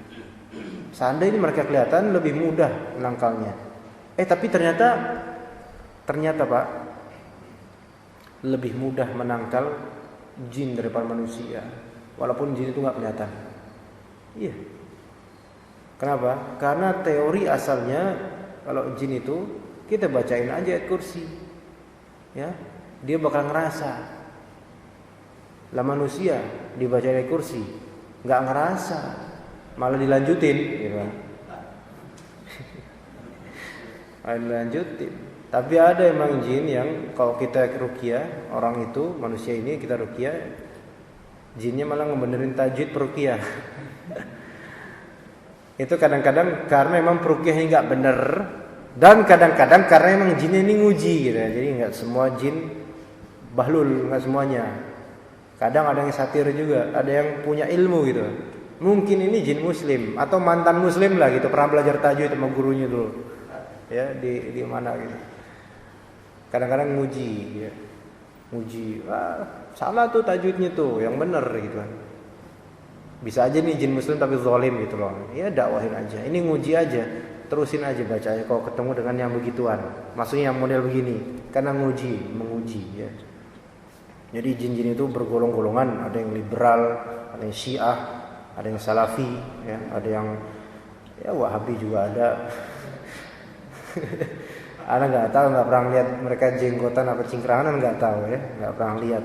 Seandainya mereka kelihatan lebih mudah menangkalnya. Tapi ternyata Pak, lebih mudah menangkal jin daripada manusia. Walaupun jin itu enggak kelihatan. Iya. Kenapa? Karena teori asalnya kalau jin itu kita bacain aja ayat kursi, ya, dia bakal ngerasa. Lah manusia dibacain ayat kursi, nggak ngerasa, malah dilanjutin, gitu. Malah dilanjutin. Tapi ada emang jin yang kalau kita ruqyah, orang itu manusia ini kita ruqyah, jinnya malah ngebenerin tajwid peruqyah. Itu kadang-kadang karena memang peruqyahnya nggak bener, dan kadang-kadang karena memang jinnya ini nguji gitu ya. Jadi nggak semua jin bahlul, nggak semuanya. Kadang ada yang satir juga, ada yang punya ilmu gitu. Mungkin ini jin muslim atau mantan muslim lah gitu, pernah belajar tajwid sama gurunya dulu. Ya di mana gitu. Kadang-kadang nguji ya. Nguji, salah tuh tajwidnya tuh, yang bener gitu kan. Bisa aja nih jin muslim tapi zalim gitu loh. Ya dakwahin aja. Ini nguji aja. Terusin aja bacanya kalau ketemu dengan yang begituan. Maksudnya yang model begini. Karena menguji ya. Jadi jin-jin itu bergolong-golongan, ada yang liberal, ada yang Syiah, ada yang Salafi, ya, ada yang ya Wahabi juga ada. Ana nggak tahu, nggak pernah lihat mereka jenggotan apa cingkrangan, nggak tahu ya, nggak pernah lihat.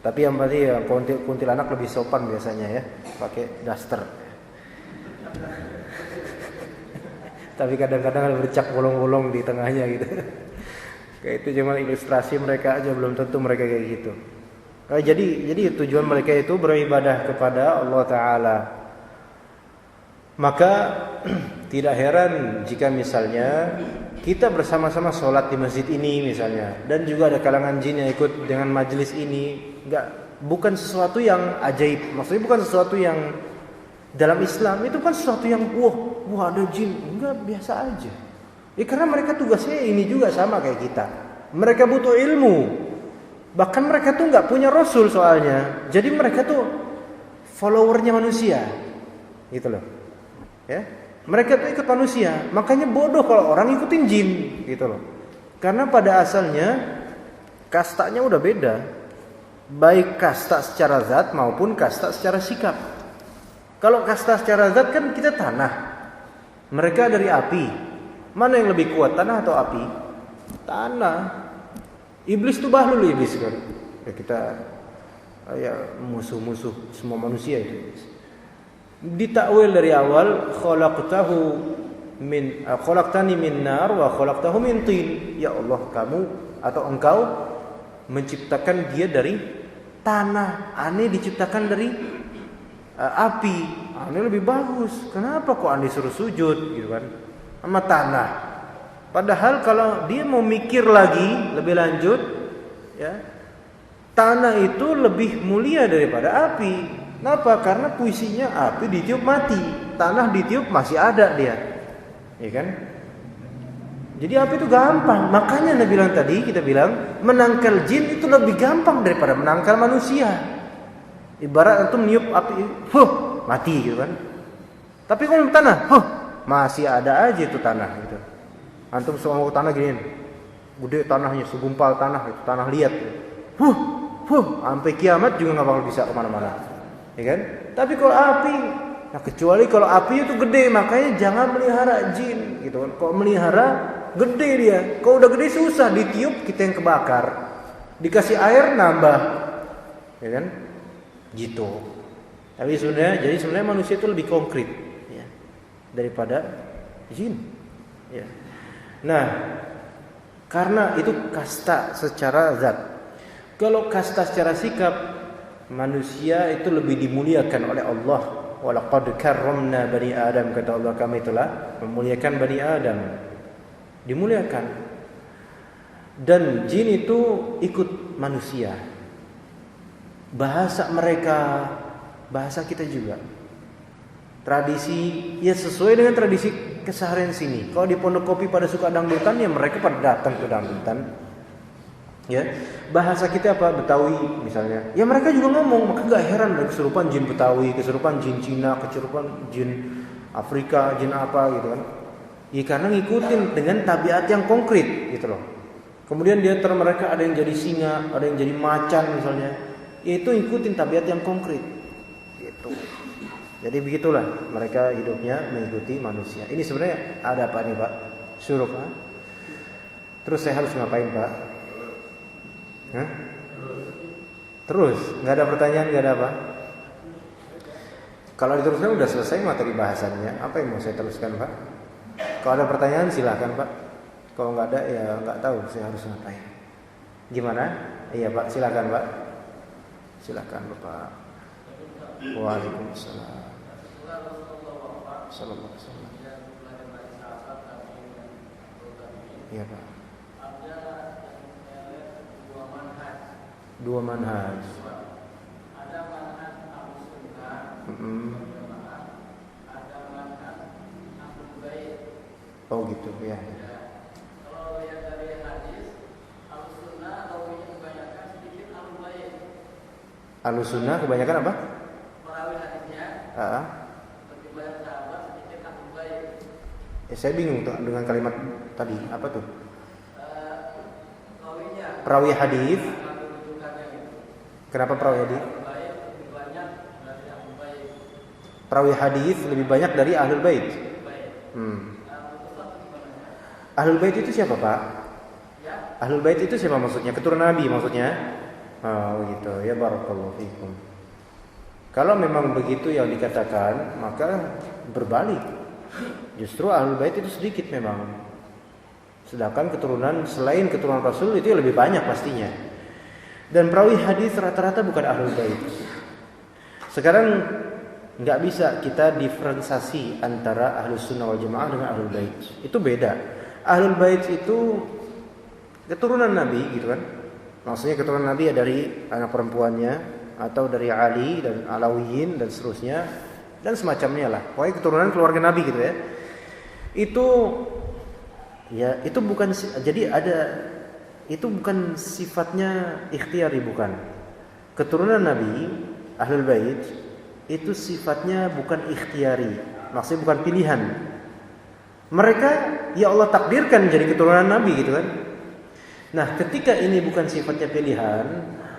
Tapi yang pasti ya kuntilanak lebih sopan biasanya ya, pakai daster. Tapi kadang-kadang ada bercak bolong-bolong di tengahnya gitu. Kayak itu cuma ilustrasi mereka aja, belum tentu mereka kayak gitu. Jadi tujuan mereka itu beribadah kepada Allah Ta'ala. Maka tidak heran jika misalnya kita bersama-sama sholat di masjid ini misalnya, dan juga ada kalangan jin yang ikut dengan majelis ini, bukan sesuatu yang ajaib. Maksudnya bukan sesuatu yang dalam Islam itu kan sesuatu yang wah ada jin, enggak, biasa aja. Ya karena mereka tugasnya ini juga sama kayak kita. Mereka butuh ilmu. Bahkan mereka tuh nggak punya rasul soalnya. Jadi mereka tuh followernya manusia, gitu loh. Ya, mereka tuh ikut manusia. Makanya bodoh kalau orang ikutin jin, gitu loh. Karena pada asalnya kastanya udah beda. Baik kasta secara zat maupun kasta secara sikap. Kalau kasta secara zat kan kita tanah, mereka dari api. Mana yang lebih kuat, tanah atau api? Tanah. Iblis itu bahlul iblis kan. Ya kita ya musuh-musuh semua manusia itu. Ditakwil dari awal, khalaqtani min nar wa khalaqtahu min tin. Ya Allah, kamu atau engkau menciptakan dia dari tanah, ane diciptakan dari api. Ane lebih bagus. Kenapa kok ane suruh sujud gitu kan sama tanah? Padahal kalau dia mau mikir lagi lebih lanjut, ya, tanah itu lebih mulia daripada api. Kenapa? Karena puisinya api ditiup mati, tanah ditiup masih ada dia, ya kan? Jadi api itu gampang. Makanya Nabi bilang tadi, kita bilang menangkal jin itu lebih gampang daripada menangkal manusia. Ibarat antum niup api, mati gitu kan. Tapi kalau tanah, masih ada aja itu tanah gitu. Antum semua tanah gini, gede tanahnya, segumpal tanah itu, tanah liat. Sampai kiamat juga nggak bakal bisa kemana-mana, ya kan? Tapi kalau api, nah kecuali kalau api itu gede, makanya jangan melihara jin, gitu kan? Kalau melihara gede dia, kalau udah gede susah ditiup, kita yang kebakar, dikasih air nambah, ya kan? Gitu. Tapi jadi sebenarnya manusia itu lebih konkret, ya, daripada jin, ya. Nah, karena itu kasta secara zat. Kalau kasta secara sikap, manusia itu lebih dimuliakan oleh Allah. Walaqad karramna bani Adam, kata Allah, kami telah memuliakan bani Adam. Dimuliakan. Dan jin itu ikut manusia. Bahasa mereka, bahasa kita juga. Tradisi ya sesuai dengan tradisi keseharian sini. Kalau di Pondok Kopi pada suka dangdutan, ya mereka pada datang ke dangdutan. Ya, bahasa kita apa? Betawi misalnya. Ya mereka juga ngomong, maka gak heran ada kesurupan jin Betawi, kesurupan jin Cina, kesurupan jin Afrika, jin apa gitu kan. Ya karena ngikutin dengan tabiat yang konkret gitu loh. Kemudian di antara mereka ada yang jadi singa, ada yang jadi macan misalnya. Ya itu ikutin tabiat yang konkret. Gitu. Jadi begitulah mereka hidupnya mengikuti manusia. Ini sebenarnya ada apa nih Pak? Syuruk, ha? Terus saya harus ngapain Pak? Hah? Terus? Nggak ada pertanyaan, nggak ada apa? Kalau diteruskan udah selesai materi bahasannya. Apa yang mau saya teruskan Pak? Kalau ada pertanyaan silakan Pak. Kalau nggak ada ya nggak tahu saya harus ngapain. Gimana? Iya Pak, silakan Pak. Silakan Bapak. Waalaikumsalam. Sallallahu alaihi wasallam. Iya Pak. Dua manhaj. Ada manhaj Ahlussunnah, ada manhaj Ahlul Bait. Oh gitu ya. Kalau lihat dari hadis Ahlussunnah kebanyakan sedikit Ahlul Bait. Ahlussunnah kebanyakan apa? Perawi hadisnya. Lebih banyak sahabat, sedikit Ahlul Bait. Saya bingung tuh dengan kalimat tadi, apa tuh? Perawi hadis. Kenapa perawi hadis? Perawi hadis lebih banyak dari Ahlul Bait. Ahlul Bait itu siapa Pak? Ahlul Bait itu siapa maksudnya? Keturunan Nabi maksudnya? Oh gitu ya, barakallahu fikum. Kalau memang begitu yang dikatakan, maka berbalik. Justru Ahlul Bait itu sedikit memang. Sedangkan keturunan selain keturunan Rasul itu lebih banyak pastinya. Dan perawi hadis rata-rata bukan Ahlul Bait. Sekarang nggak bisa kita diferensiasi antara Ahlus Sunnah wal Jamaah dengan Ahlul Bait. Itu beda. Ahlul Bait itu keturunan Nabi gitu kan. Maksudnya keturunan Nabi ya dari anak perempuannya atau dari Ali dan Alawiyin dan seterusnya dan semacamnya lah. Pokoknya keturunan keluarga Nabi gitu ya. Itu bukan, jadi ada, itu bukan sifatnya ikhtiari, bukan. Keturunan Nabi Ahlul Bait itu sifatnya bukan ikhtiari, maksudnya bukan pilihan. Mereka ya Allah takdirkan jadi keturunan Nabi gitu kan. Nah, ketika ini bukan sifatnya pilihan,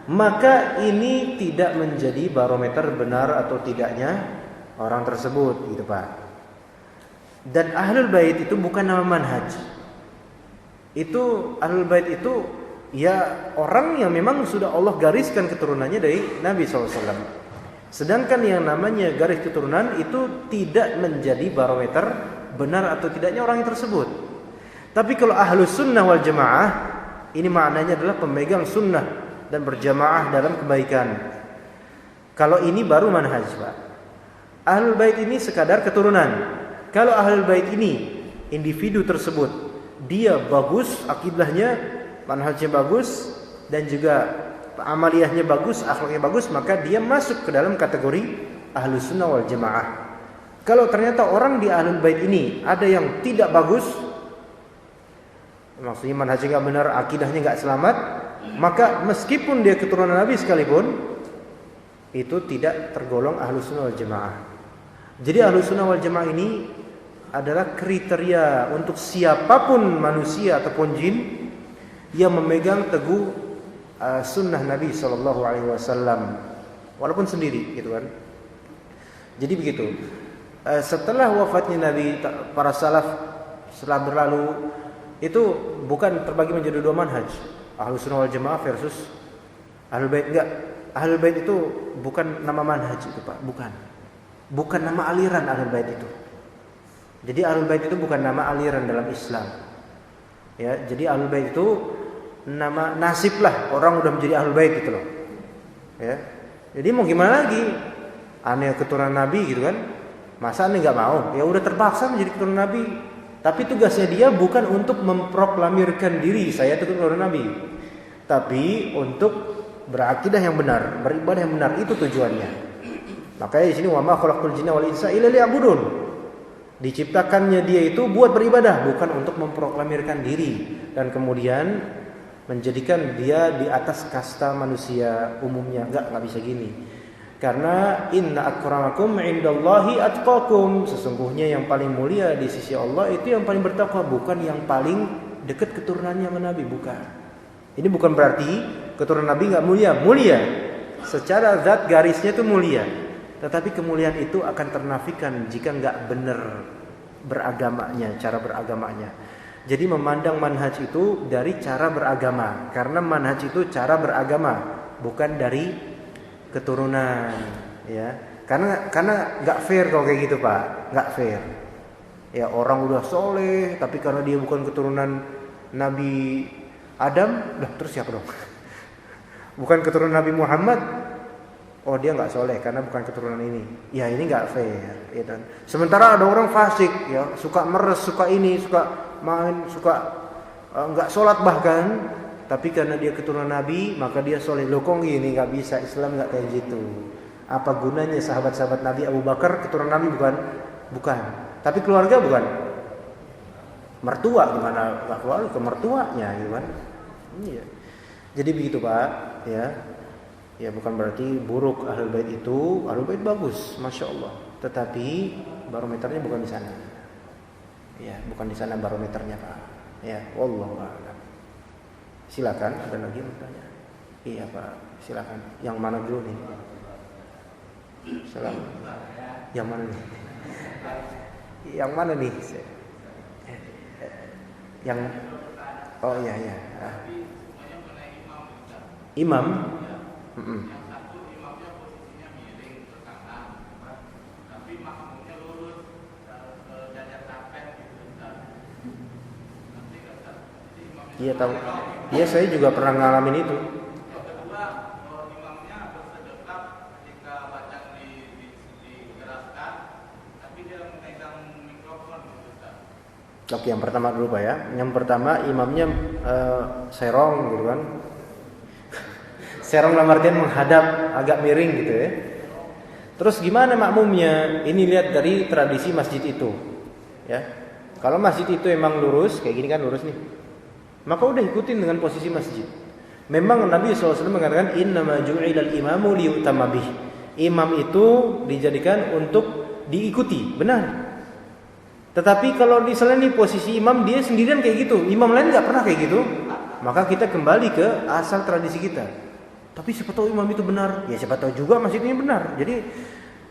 maka ini tidak menjadi barometer benar atau tidaknya orang tersebut gitu Pak. Dan Ahlul Bait itu bukan nama manhaj. Itu Ahlul Bait itu ya orang yang memang sudah Allah gariskan keturunannya dari Nabi SAW. Sedangkan yang namanya garis keturunan itu tidak menjadi barometer benar atau tidaknya orang tersebut. Tapi kalau ahlus sunnah wal jamaah, ini maknanya adalah pemegang sunnah dan berjamaah dalam kebaikan. Kalau ini baru manhaj, Pak. Ahlul bait ini sekadar keturunan. Kalau ahlul bait ini individu tersebut dia bagus akidahnya, manhajnya bagus dan juga amaliyahnya bagus, akhlaknya bagus, maka dia masuk ke dalam kategori ahlus sunnah wal jamaah. Kalau ternyata orang di ahlul bait ini ada yang tidak bagus, maksudnya manhajnya nggak benar, akidahnya nggak selamat, maka meskipun dia keturunan Nabi sekalipun, itu tidak tergolong ahlus sunnah wal jamaah. Jadi ahlus sunnah wal jamaah ini adalah kriteria untuk siapapun manusia ataupun jin yang memegang teguh sunnah Nabi SAW, walaupun sendiri, gitu kan. Jadi begitu. Setelah wafatnya Nabi, para salaf setelah berlalu, itu bukan terbagi menjadi dua manhaj, ahlus sunnah wal jamaah versus ahlul bait. Enggak, ahlul bait itu bukan nama manhaj itu, Pak, bukan nama aliran ahlul bait itu. Jadi ahlul bait itu bukan nama aliran dalam Islam. Ya, jadi ahlul bait itu nama nasib lah, orang udah menjadi ahlul bait gitu loh. Ya. Jadi mau gimana lagi? Aneh keturunan Nabi gitu kan. Masa aneh enggak mau? Ya udah terpaksa menjadi keturunan Nabi. Tapi tugasnya dia bukan untuk memproklamirkan diri saya itu keturunan Nabi. Tapi untuk berakidah yang benar, beribadah yang benar, itu tujuannya. Makanya di sini wa ma khalaqtul jinna wal insa illa liya'budun. Diciptakannya dia itu buat beribadah, bukan untuk memproklamirkan diri dan kemudian menjadikan dia di atas kasta manusia umumnya. Enggak bisa gini. Karena inna akramakum indallahi atqakum, sesungguhnya yang paling mulia di sisi Allah itu yang paling bertakwa, bukan yang paling dekat keturunannya sama Nabi, bukan. Ini bukan berarti keturunan Nabi enggak mulia, mulia. Secara zat garisnya itu mulia. Tetapi kemuliaan itu akan ternafikan jika enggak benar beragamanya, cara beragamanya. Jadi memandang manhaj itu dari cara beragama, karena manhaj itu cara beragama, bukan dari keturunan, ya. Karena enggak fair kalau kayak gitu, Pak. Enggak fair. Ya, orang udah soleh tapi karena dia bukan keturunan Nabi Adam, terus siapa dong? Bukan keturunan Nabi Muhammad, oh dia nggak soleh karena bukan keturunan ini. Ya ini nggak fair, ya kan. Sementara ada orang fasik, ya suka meres, suka ini, suka main, suka nggak sholat bahkan, tapi karena dia keturunan Nabi maka dia soleh. Loh kok gini, nggak bisa, Islam nggak kayak gitu. Apa gunanya sahabat-sahabat Nabi? Abu Bakar keturunan Nabi bukan? Bukan. Tapi keluarga bukan? Mertua gimana? Nggak keluarga, ke mertuanya, gimana? Iya. Jadi begitu, Pak, ya. Ya bukan berarti buruk ahlul bait itu, ahlul bait bagus, masya Allah. Tetapi barometernya bukan di sana. Ya, bukan di sana barometernya, Pak. Ya, wallahu a'lam. Silakan, ada lagi yang bertanya? Iya, Pak, silakan. Yang mana dulu nih? Silakan. Yang mana nih? Yang mana nih? Yang oh iya iya. Imam. Yang satu imamnya posisinya miring ke kanan, tapi makmumnya lurus ke dada tapet gitu. Nanti kata imamnya. Iya tahu. Iya saya juga pernah ngalamin itu. Yang kedua, imamnya bersedekap ketika bacaan dikeraskan, tapi dia memegang mikrofon gitu. Oke, yang pertama dulu Pak ya. Yang pertama imamnya serong gitu kan. Serong dalam artian menghadap agak miring gitu ya. Terus gimana makmumnya? Ini lihat dari tradisi masjid itu. Ya. Kalau masjid itu emang lurus, kayak gini kan lurus nih. Maka udah ikutin dengan posisi masjid. Memang Nabi SAW mengatakan innama ju'ilal imamu liyutamma bih. Imam itu dijadikan untuk diikuti, benar. Tetapi kalau misalnya nih posisi imam dia sendirian kayak gitu, imam lain nggak pernah kayak gitu, maka kita kembali ke asal tradisi kita. Tapi siapa tahu imam itu benar, ya siapa tahu juga masjid ini benar. Jadi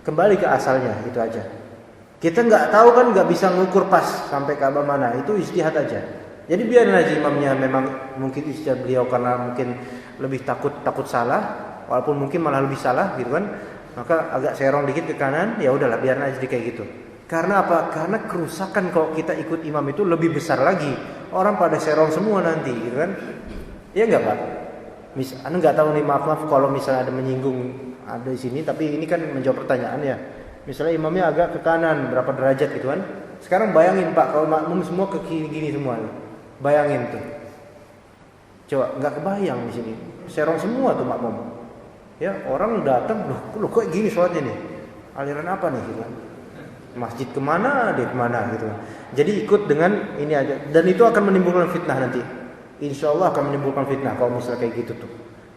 kembali ke asalnya, itu aja. Kita nggak tahu kan, nggak bisa ngukur pas sampai ke abah mana, itu ijtihad aja. Jadi biarin aja imamnya, memang mungkin ijtihad beliau karena mungkin lebih takut salah, walaupun mungkin malah lebih salah gitu kan. maka agak serong dikit ke kanan, ya udahlah biarin aja kayak gitu. Karena apa? Karena kerusakan kalau kita ikut imam itu lebih besar lagi. Orang pada serong semua nanti, gitu kan? Ya enggak, Pak? Anda nggak tahu nih, maaf kalau misalnya ada menyinggung ada di sini, tapi ini kan menjawab pertanyaan ya. Misalnya imamnya agak ke kanan berapa derajat gitu kan? Sekarang bayangin Pak, kalau makmum semua ke kiri gini semua, bayangin tuh. Coba nggak kebayang di sini, serong semua tuh makmum. Ya orang datang, loh kok gini sholatnya nih? Aliran apa nih gitu kan? Masjid kemana, dia kemana gitu. Jadi ikut dengan ini aja, dan itu akan menimbulkan fitnah nanti. Insya Allah akan menimbulkan fitnah kalau misalnya kayak gitu tuh.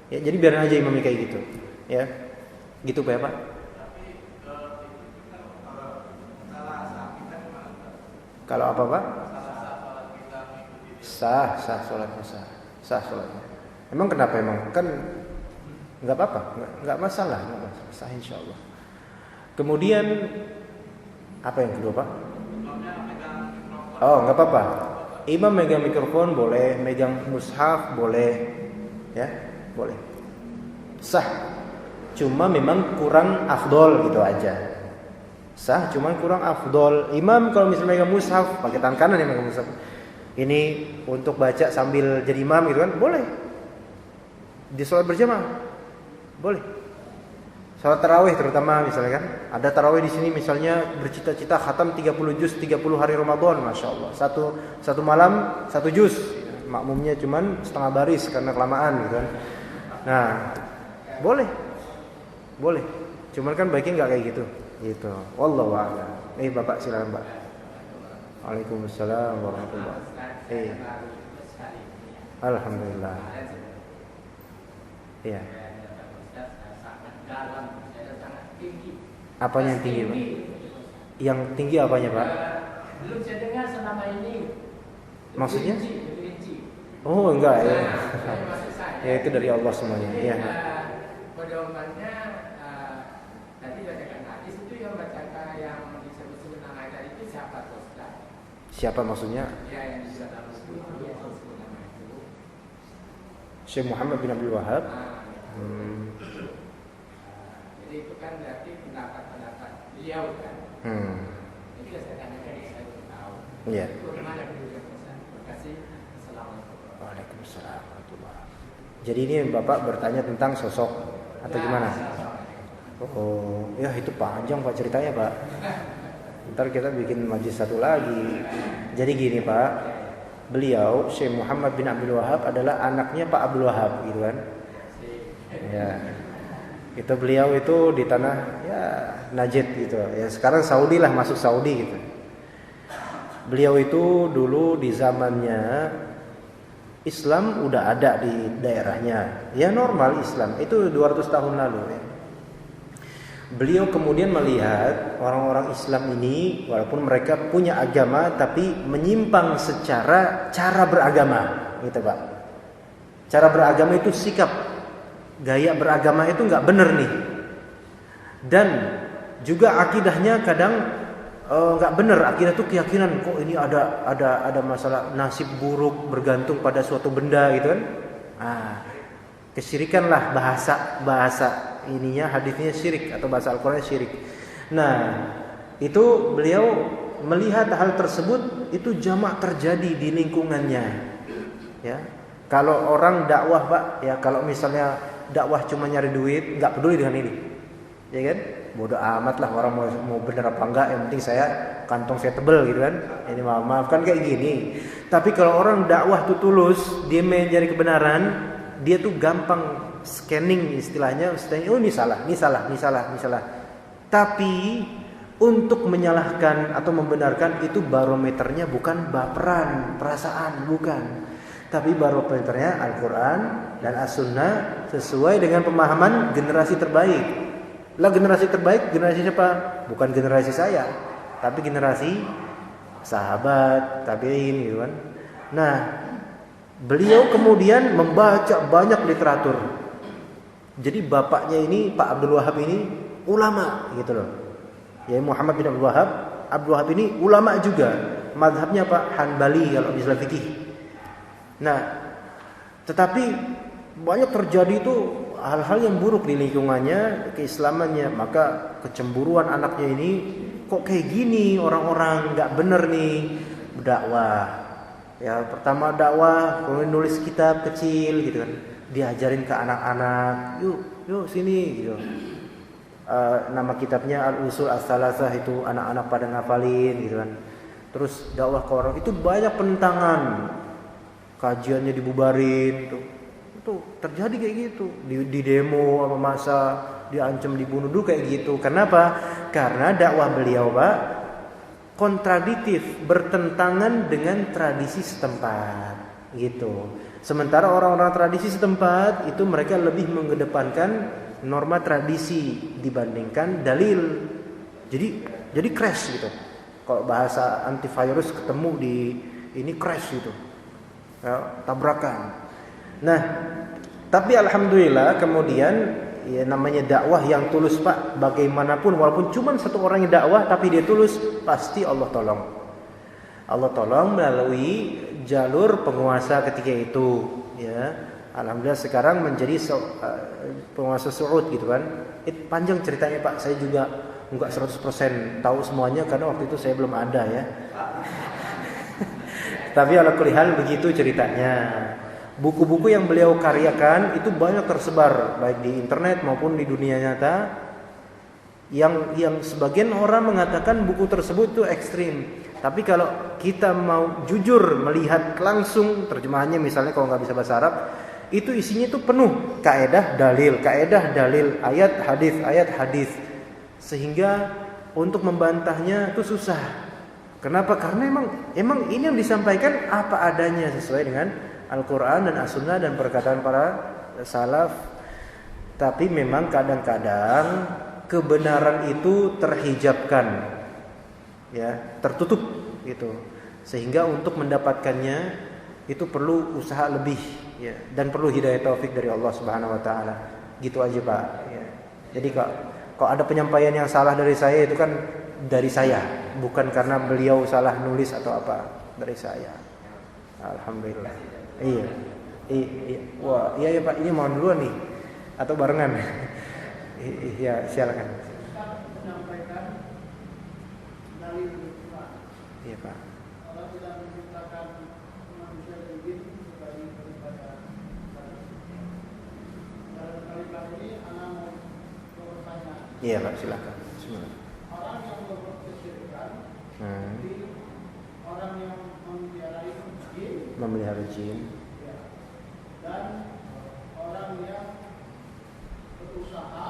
Ya, jadi biarin aja imamnya kayak gitu. Ya, gitu Pak. Kalau apa Pak? Sah sholatnya sah sholatnya. Emang kenapa emang? Kan nggak apa-apa, nggak masalah, sah insya Allah. Kemudian apa yang kedua Pak? Oh nggak apa-apa. Imam megang mikrofon boleh, megang mushaf boleh, ya boleh, sah. Cuma memang kurang afdol gitu aja. Sah, cuma kurang afdol. Imam kalau misalnya megang mushaf, pakai tangan kanan yang megang mushaf. Ini untuk baca sambil jadi imam gitu kan, boleh. Di sholat berjamaah, boleh. Sholat tarawih terutama misalnya kan, ada tarawih di sini misalnya bercita-cita khatam 30 juz 30 hari Ramadan, masya Allah. Satu malam 1 juz, makmumnya cuman setengah baris karena kelamaan gitu kan. Nah, boleh. Cuman kan baiknya nggak kayak gitu. Gitu. Wallahu a'lam. Bapak silakan Pak. Waalaikumsalam warahmatullahi wabarakatuh. Alhamdulillah. Iya. Apanya yang tinggi Pak? Yang tinggi apanya Pak? Belum saya dengar selama ini. Maksudnya? Rinci. Oh enggak ya. Maksud saya. Ya itu dari Allah semuanya. Iya. Pedomannya tadi bacakan hadis itu yang bacakan yang disebut-sebut nama itu siapa Ustaz? Siapa maksudnya? Ya yang disebut nama itu. Syekh Muhammad bin Abdul Wahab. Jadi itu kan berarti pendapat beliau kan. Jadi saya tanyakan saya belum tahu. Iya. Bagaimana beliau Ustaz? Terima kasih. Assalamualaikum. Waalaikumsalam warahmatullahi wabarakatuh. Jadi ini Bapak bertanya tentang sosok atau gimana? Oh, ya itu panjang Pak ceritanya Pak. Ntar kita bikin majlis satu lagi. Jadi gini Pak, beliau Syekh Muhammad bin Abdul Wahab adalah anaknya Pak Abdul Wahab gitu kan. Ya. Itu beliau itu di tanah ya Najd gitu. Ya sekarang Saudi lah, masuk Saudi gitu. Beliau itu dulu di zamannya Islam udah ada di daerahnya. Ya normal Islam. Itu 200 tahun lalu ya. Beliau kemudian melihat orang-orang Islam ini walaupun mereka punya agama tapi menyimpang secara cara beragama, gitu Pak. Cara beragama itu sikap, gaya beragama itu nggak benar nih. Dan juga akidahnya kadang nggak benar. Akidah itu keyakinan kok ini ada masalah nasib buruk bergantung pada suatu benda gitu kan. Kesyirikan lah bahasa ininya, hadisnya syirik atau bahasa Al-Qur'an syirik. Nah, itu beliau melihat hal tersebut itu jamak terjadi di lingkungannya. Ya. Kalau orang dakwah, Pak, ya kalau misalnya dakwah cuma nyari duit, enggak peduli dengan ini. Ya kan? Bodoh amat lah orang mau benar apa enggak, yang penting saya kantong saya tebel gitu kan. Ini maaf kan kayak gini. Tapi kalau orang dakwah tuh tulus, dia mencari kebenaran, dia tuh gampang scanning istilahnya, oh ini salah. Tapi untuk menyalahkan atau membenarkan itu barometernya bukan baperan, perasaan, bukan. Tapi barometernya Al-Quran dan As-Sunnah sesuai dengan pemahaman generasi terbaik. Lah generasi terbaik, generasi siapa? Bukan generasi saya, tapi generasi sahabat, tabi'in gitu kan. Nah, beliau kemudian membaca banyak literatur. Jadi bapaknya ini Pak Abdul Wahab ini ulama gitu loh. Ya Muhammad bin Abdul Wahab ini ulama juga. Mazhabnya Pak Hanbali kalau Islam fikih. Nah, tetapi banyak terjadi itu hal-hal yang buruk di lingkungannya, keislamannya, maka kecemburuan anaknya ini kok kayak gini, orang-orang nggak bener nih. Dakwah, ya pertama dakwah, kemudian nulis kitab kecil gitu kan, diajarin ke anak-anak, yuk sini gitu. Nama kitabnya Al-Usul As-Salasah, itu anak-anak pada ngafalin gitu kan. Terus dakwah ke orang itu banyak penentangan, kajiannya dibubarin, itu terjadi kayak gitu, di demo sama masa, diancam dibunuh dulu kayak gitu. Kenapa? Karena dakwah beliau Pak kontradiktif, bertentangan dengan tradisi setempat gitu. Sementara orang-orang tradisi setempat itu mereka lebih mengedepankan norma tradisi dibandingkan dalil. Jadi crash gitu. Kalau bahasa antivirus ketemu di ini crash gitu. Ya, tabrakan. Nah, tapi alhamdulillah kemudian ya namanya dakwah yang tulus Pak, bagaimanapun walaupun cuma satu orang yang dakwah tapi dia tulus, pasti Allah tolong. Allah tolong melalui jalur penguasa ketika itu ya. Alhamdulillah sekarang menjadi penguasa Saud gitu kan. Panjang ceritanya Pak, saya juga enggak 100% tahu semuanya karena waktu itu saya belum ada ya. Tapi ala kulli hal begitu ceritanya. Buku-buku yang beliau karyakan itu banyak tersebar baik di internet maupun di dunia nyata. Yang sebagian orang mengatakan buku tersebut itu ekstrim. Tapi kalau kita mau jujur melihat langsung terjemahannya, misalnya kalau nggak bisa bahasa Arab, itu isinya itu penuh kaedah dalil, ayat hadis. Sehingga untuk membantahnya itu susah. Kenapa? Karena emang ini yang disampaikan apa adanya sesuai dengan Al-Quran dan As-Sunnah dan perkataan para salaf. Tapi memang kadang-kadang kebenaran itu terhijabkan, ya, tertutup gitu. Sehingga untuk mendapatkannya itu perlu usaha lebih, ya, dan perlu hidayah taufik dari Allah Subhanahu Wa Taala. Gitu aja Pak. Ya. Jadi kalau ada penyampaian yang salah dari saya itu kan dari saya, bukan karena beliau salah nulis atau apa, dari saya. Alhamdulillah. Iya. Wah, iya ya Pak, ini mau duluan nih atau barengan? Iya, silakan. Menyampaikan dalil Pak. Iya Pak. Allah tidak menciptakan manusia dan jin sebagai daripada dalam kalimat ini anak mau bertanya. Iya Pak, silakan. Bismillah. Orang yang berbuat kesyirikan, jadi orang yang memelihara jin, ya, dan orang yang berusaha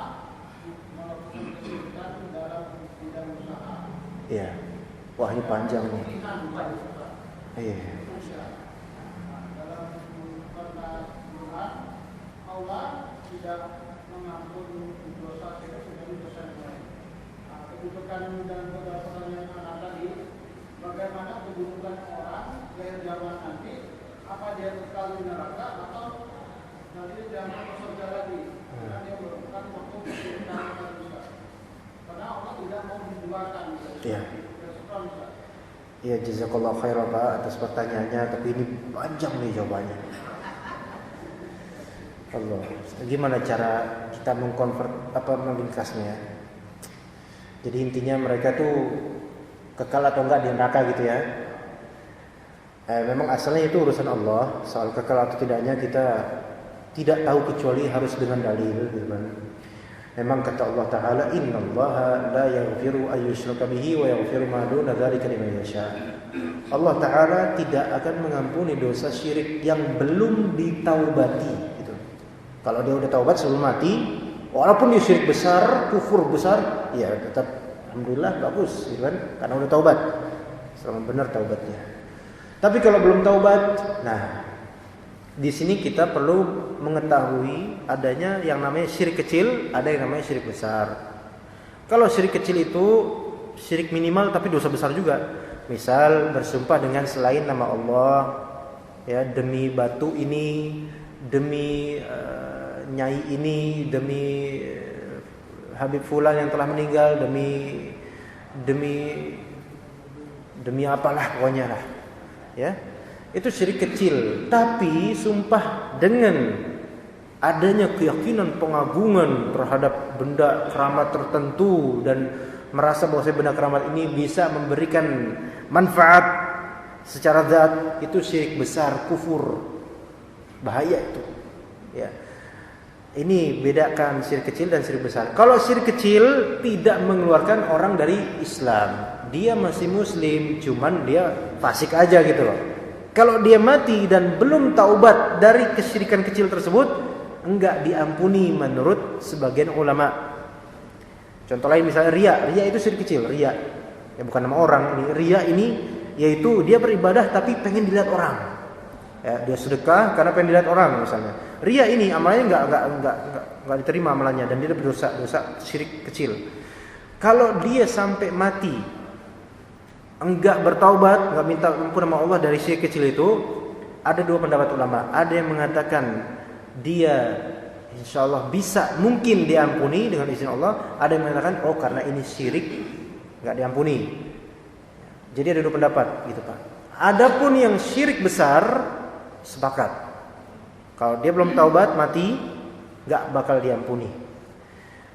melakukan kesyirikan dalam bidang usaha. Iya. Wah, ini panjang nih. Iya. Dalam pernah Tuhan, Allah tidak mengampun dosa kita sebagai dosa yang lain. Kedudukan dan pertanyaan anak tadi, bagaimana kedudukan orang yang zaman nanti, apa dia kekal di neraka atau nanti dia masuk surga lagi? Karena dia melakukan waktu kesyirikan manusia. Karena Allah tidak mau dibuatkan. Iya. Iya, jazakallahu khairan Pak atas pertanyaannya, tapi ini panjang nih jawabannya. Allah, gimana cara kita mengringkasnya? Jadi intinya mereka tuh kekal atau enggak di neraka gitu ya. Memang asalnya itu urusan Allah. Soal kekal atau tidaknya kita tidak tahu kecuali harus dengan dalil gitu kan. Memang kata Allah Ta'ala, innallaha la yaghfiru ayyushraka bihi wa yaghfiru ma duna dzalika liman yasha. Allah Ta'ala tidak akan mengampuni dosa syirik yang belum ditaubati gitu. Kalau dia udah taubat sebelum mati, walaupun dia syirik besar, kufur besar, ya tetap alhamdulillah bagus gitu kan, karena udah taubat. Selama benar taubatnya. Tapi kalau belum taubat, nah di sini kita perlu mengetahui adanya yang namanya syirik kecil, ada yang namanya syirik besar. Kalau syirik kecil itu syirik minimal tapi dosa besar juga. Misal bersumpah dengan selain nama Allah, ya, demi batu ini, demi nyai ini, demi Habib Fulan yang telah meninggal, demi apalah pokoknya lah, ya. Itu syirik kecil, tapi sumpah dengan adanya keyakinan pengagungan terhadap benda keramat tertentu dan merasa bahwa benda keramat ini bisa memberikan manfaat secara zat, itu syirik besar, kufur, bahaya itu. Ya. Ini bedakan syirik kecil dan syirik besar. Kalau syirik kecil tidak mengeluarkan orang dari Islam, dia masih muslim, cuman dia fasik aja gitu loh. Kalau dia mati dan belum taubat dari kesyirikan kecil tersebut, enggak diampuni menurut sebagian ulama. Contoh lain misalnya riya itu syirik kecil, riya. Ya bukan nama orang ini. Riya ini yaitu dia beribadah tapi pengen dilihat orang. Ya, dia sedekah karena pengen dilihat orang misalnya. Riya ini amalnya enggak diterima amalnya dan dia berdosa syirik kecil. Kalau dia sampai mati enggak bertaubat, enggak minta ampun sama Allah dari syirik kecil itu, ada dua pendapat ulama. Ada yang mengatakan dia insyaallah bisa mungkin diampuni dengan izin Allah, ada yang mengatakan karena ini syirik enggak diampuni. Jadi ada dua pendapat gitu, Pak. Adapun yang syirik besar sepakat. Kalau dia belum taubat mati enggak bakal diampuni.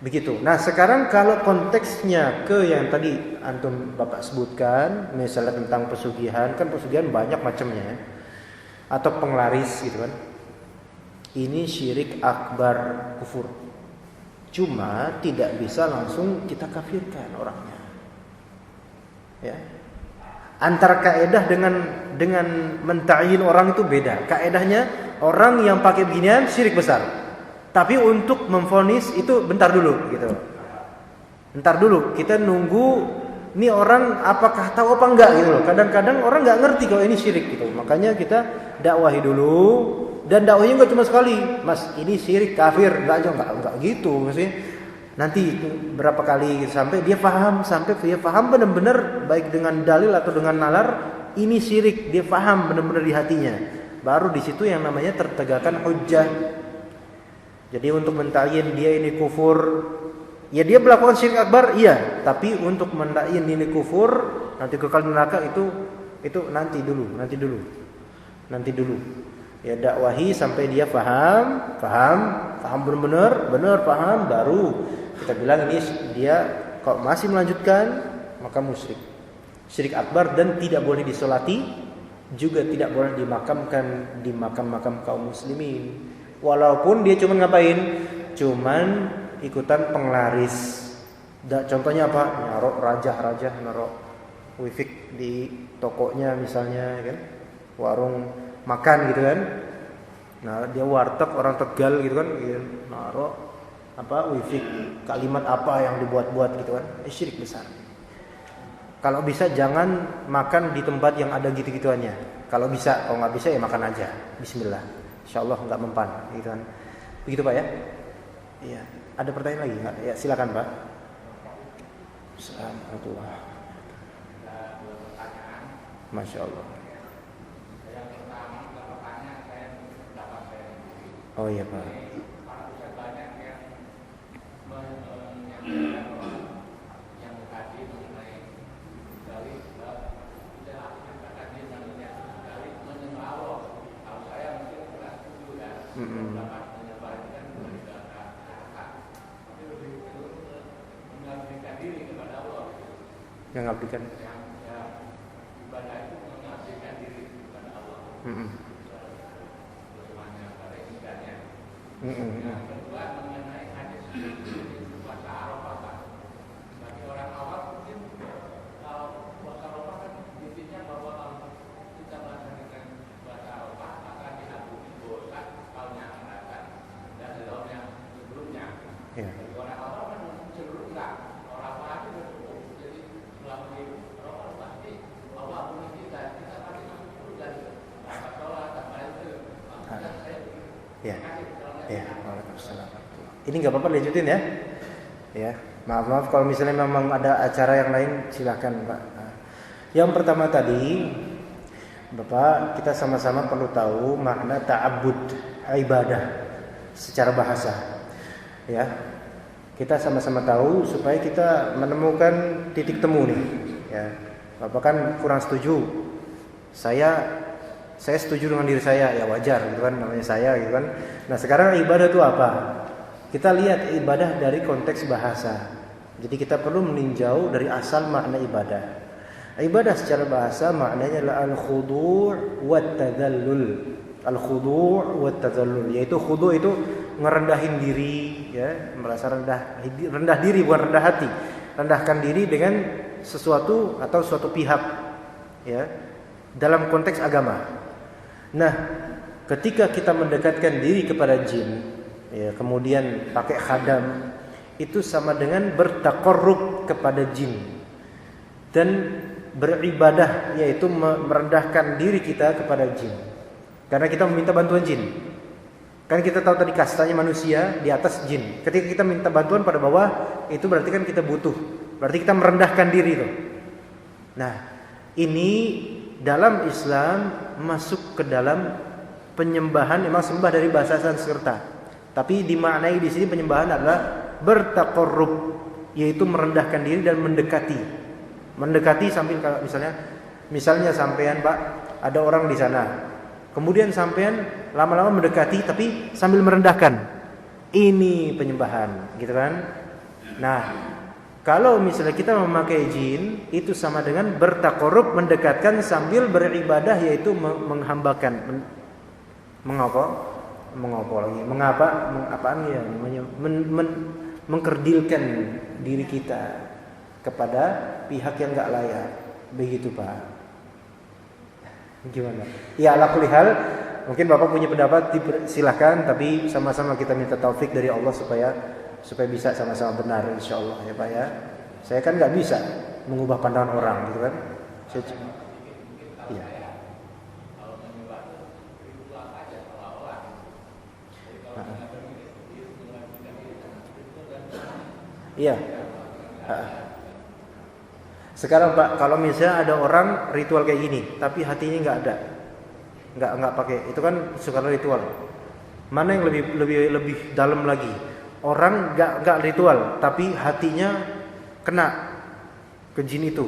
Begitu. Nah, sekarang kalau konteksnya ke yang tadi antum Bapak sebutkan, misalnya tentang pesugihan, kan pesugihan banyak macamnya. Atau penglaris gitu kan. Ini syirik akbar, kufur. Cuma tidak bisa langsung kita kafirkan orangnya. Ya. Antara kaedah dengan menta'yin orang itu beda. Kaedahnya orang yang pakai beginian syirik besar. Tapi untuk memvonis itu bentar dulu gitu. Bentar dulu, kita nunggu ini orang apakah tahu apa enggak gitu loh. Kadang-kadang orang enggak ngerti kalau ini syirik gitu. Makanya kita dakwahi dulu. Dan dakwahnya enggak cuma sekali, Mas, ini syirik, kafir, enggak gitu maksudnya. Nanti berapa kali sampai dia paham benar-benar baik dengan dalil atau dengan nalar ini syirik, dia paham benar-benar di hatinya. Baru di situ yang namanya tertegakkan hujjah. Jadi untuk menta'yin dia ini kufur, ya dia melakukan syirik akbar, iya, tapi untuk menta'yin ini kufur, nanti kekal neraka itu nanti dulu. Ya dakwahi sampai dia paham benar paham, baru kita bilang ini dia kalau masih melanjutkan maka musyrik, syirik akbar, dan tidak boleh disolati, juga tidak boleh dimakamkan di makam-makam kaum muslimin. Walaupun dia cuma ngapain? Cuman ikutan penglaris. Contohnya apa? Naruh raja naruh wifi di tokonya misalnya, kan? Warung makan gitu kan. Nah, dia warteg orang Tegal gitu kan, naruh wifi kalimat apa yang dibuat-buat gitu kan. Syirik besar. Kalau bisa jangan makan di tempat yang ada gitu-gituannya. Kalau nggak bisa ya makan aja. Bismillah. Insyaallah enggak mempan gitu kan. Begitu Pak ya? Iya. Ada pertanyaan lagi enggak? Ya, silakan Pak. Assalamualaikum. Masya Allah. Oh iya Pak. Yang mengabdikan ibadah itu mengabdikan diri kepada Allah. Yang kedua mengenai hadis puasa Arafah. Bagi orang awam mungkin puasa Arafah kan intinya bahwa kalau kita melaksanakan puasa Arafah maka diampuni dosa tahun yang akan datang dan tahun yang sebelumnya. Bagi orang awam kan seluruh enggak. Orang awam itu cukup. Jadi melalui Arafah pasti Allah ampuni kita pasti masuk surga. Tanpa sholat, tanpa itu. Makanya saya Ya, waalaikumsalam. Ini nggak apa-apa lanjutin ya. Ya, maaf kalau misalnya memang ada acara yang lain silakan Pak. Yang pertama tadi, Bapak, kita sama-sama perlu tahu makna ta'abbud, ibadah secara bahasa. Ya, kita sama-sama tahu supaya kita menemukan titik temu nih. Ya, Bapak kan kurang setuju. Saya Saya setuju dengan diri saya, ya wajar gitu kan, namanya saya gitu kan. Nah, sekarang ibadah itu apa? Kita lihat ibadah dari konteks bahasa. Jadi kita perlu meninjau dari asal makna ibadah. Ibadah secara bahasa maknanya adalah al-khudu' wat tadallul. Al-khudu' wat tadallul, yaitu khudu' itu ngerendahin diri, ya, merasa rendah diri, bukan rendah hati. Rendahkan diri dengan sesuatu atau suatu pihak, ya, dalam konteks agama. Nah, ketika kita mendekatkan diri kepada jin, ya, kemudian pakai khadam, itu sama dengan bertaqarrub kepada jin dan beribadah, yaitu merendahkan diri kita kepada jin. Karena kita meminta bantuan jin. Kan kita tahu tadi kastanya manusia di atas jin. Ketika kita minta bantuan pada bawah, itu berarti kan kita butuh. Berarti kita merendahkan diri itu. Nah, ini dalam Islam masuk ke dalam penyembahan, memang sembah dari bahasa Sanskerta. Tapi dimaknai di sini penyembahan adalah bertaqarrub, yaitu merendahkan diri dan mendekati. Mendekati sambil kalau misalnya sampean, Pak, ada orang di sana. Kemudian sampean lama-lama mendekati tapi sambil merendahkan. Ini penyembahan, gitu kan? Nah, kalau misalnya kita memakai jin, itu sama dengan bertaqarrub, mendekatkan sambil beribadah, yaitu menghambakan, mengkerdilkan diri kita kepada pihak yang enggak layak. Begitu, Pak. Gimana? Ya, ala kulli hal, mungkin Bapak punya pendapat, silahkan, tapi sama-sama kita minta taufik dari Allah supaya bisa sama-sama benar, insyaallah, ya Pak ya. Saya kan nggak bisa mengubah pandangan orang, gitu kan. Iya. Iya. Sekarang Pak, kalau misalnya ada orang ritual kayak gini, tapi hatinya nggak ada, nggak pakai, itu kan sekarang ritual. Mana yang lebih dalam lagi? Orang nggak ritual, tapi hatinya kena ke jin itu.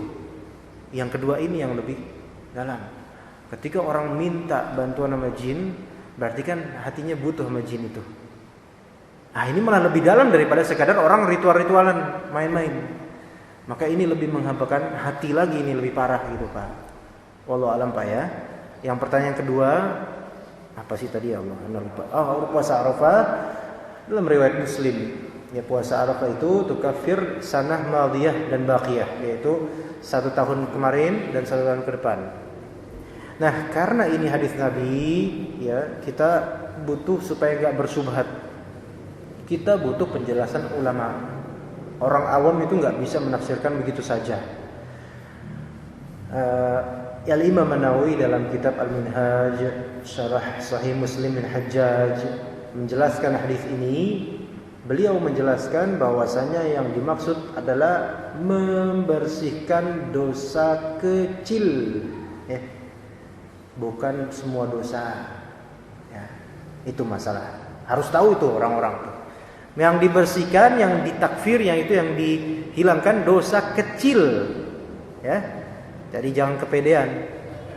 Yang kedua ini yang lebih dalam. Ketika orang minta bantuan sama jin, berarti kan hatinya butuh sama jin itu. Nah, ini malah lebih dalam daripada sekadar orang ritual-ritualan main-main. Maka ini lebih menghambakan hati lagi, ini lebih parah gitu Pak. Wallahu alam Pak ya. Yang pertanyaan kedua, apa sih tadi ya Allah? Lupa. Oh, puasa Arafah dalam riwayat Muslim. Ya, puasa Arafah itu tukafir sanah madiyah dan baqiyah, yaitu 1 tahun kemarin dan 1 tahun ke depan. Nah, karena ini hadis Nabi, ya, kita butuh supaya enggak bersubhat. Kita butuh penjelasan ulama. Orang awam itu enggak bisa menafsirkan begitu saja. Al-Imam An-Nawawi dalam kitab Al-Minhaj Syarah Sahih Muslim bin Hajjaj menjelaskan hadis ini. Beliau menjelaskan bahwasanya yang dimaksud adalah membersihkan dosa kecil, bukan semua dosa. Ya, itu masalah. Harus tahu itu orang-orang. Yang dibersihkan, yang ditakfir, yang itu yang dihilangkan dosa kecil. Ya, jadi jangan kepedean.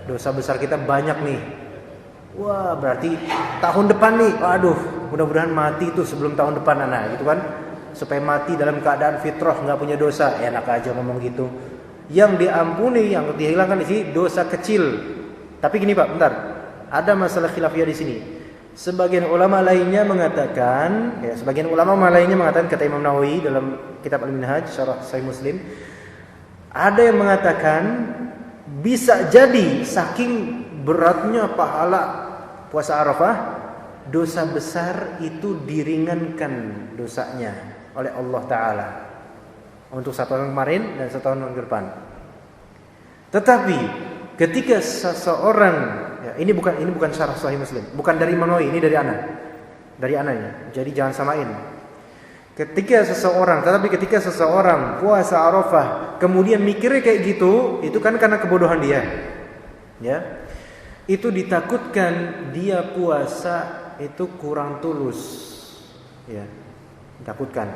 Dosa besar kita banyak nih. Wah, berarti tahun depan nih, waduh, mudah-mudahan mati tuh sebelum tahun depan anak, gitu kan? Supaya mati dalam keadaan fitrah, nggak punya dosa. Enak aja ngomong gitu. Yang diampuni, yang dihilangkan di sini dosa kecil. Tapi gini Pak, bentar, ada masalah khilafiyah di sini. Sebagian ulama lainnya mengatakan, kata Imam Nawawi dalam kitab Al-Minhaj Syarah Sahih Muslim, ada yang mengatakan bisa jadi saking beratnya pahala puasa Arafah, dosa besar itu diringankan dosanya oleh Allah Ta'ala untuk 1 tahun kemarin dan 1 tahun ke depan. Tetapi ketika seseorang, ya, ini bukan syarah Sahih Muslim, bukan dari Imam Nawawi, ini dari anaknya. Jadi jangan samain. Ketika seseorang puasa Arafah kemudian mikirnya kayak gitu, itu kan karena kebodohan dia. Ya. Itu ditakutkan dia puasa itu kurang tulus. Ya. Ditakutkan.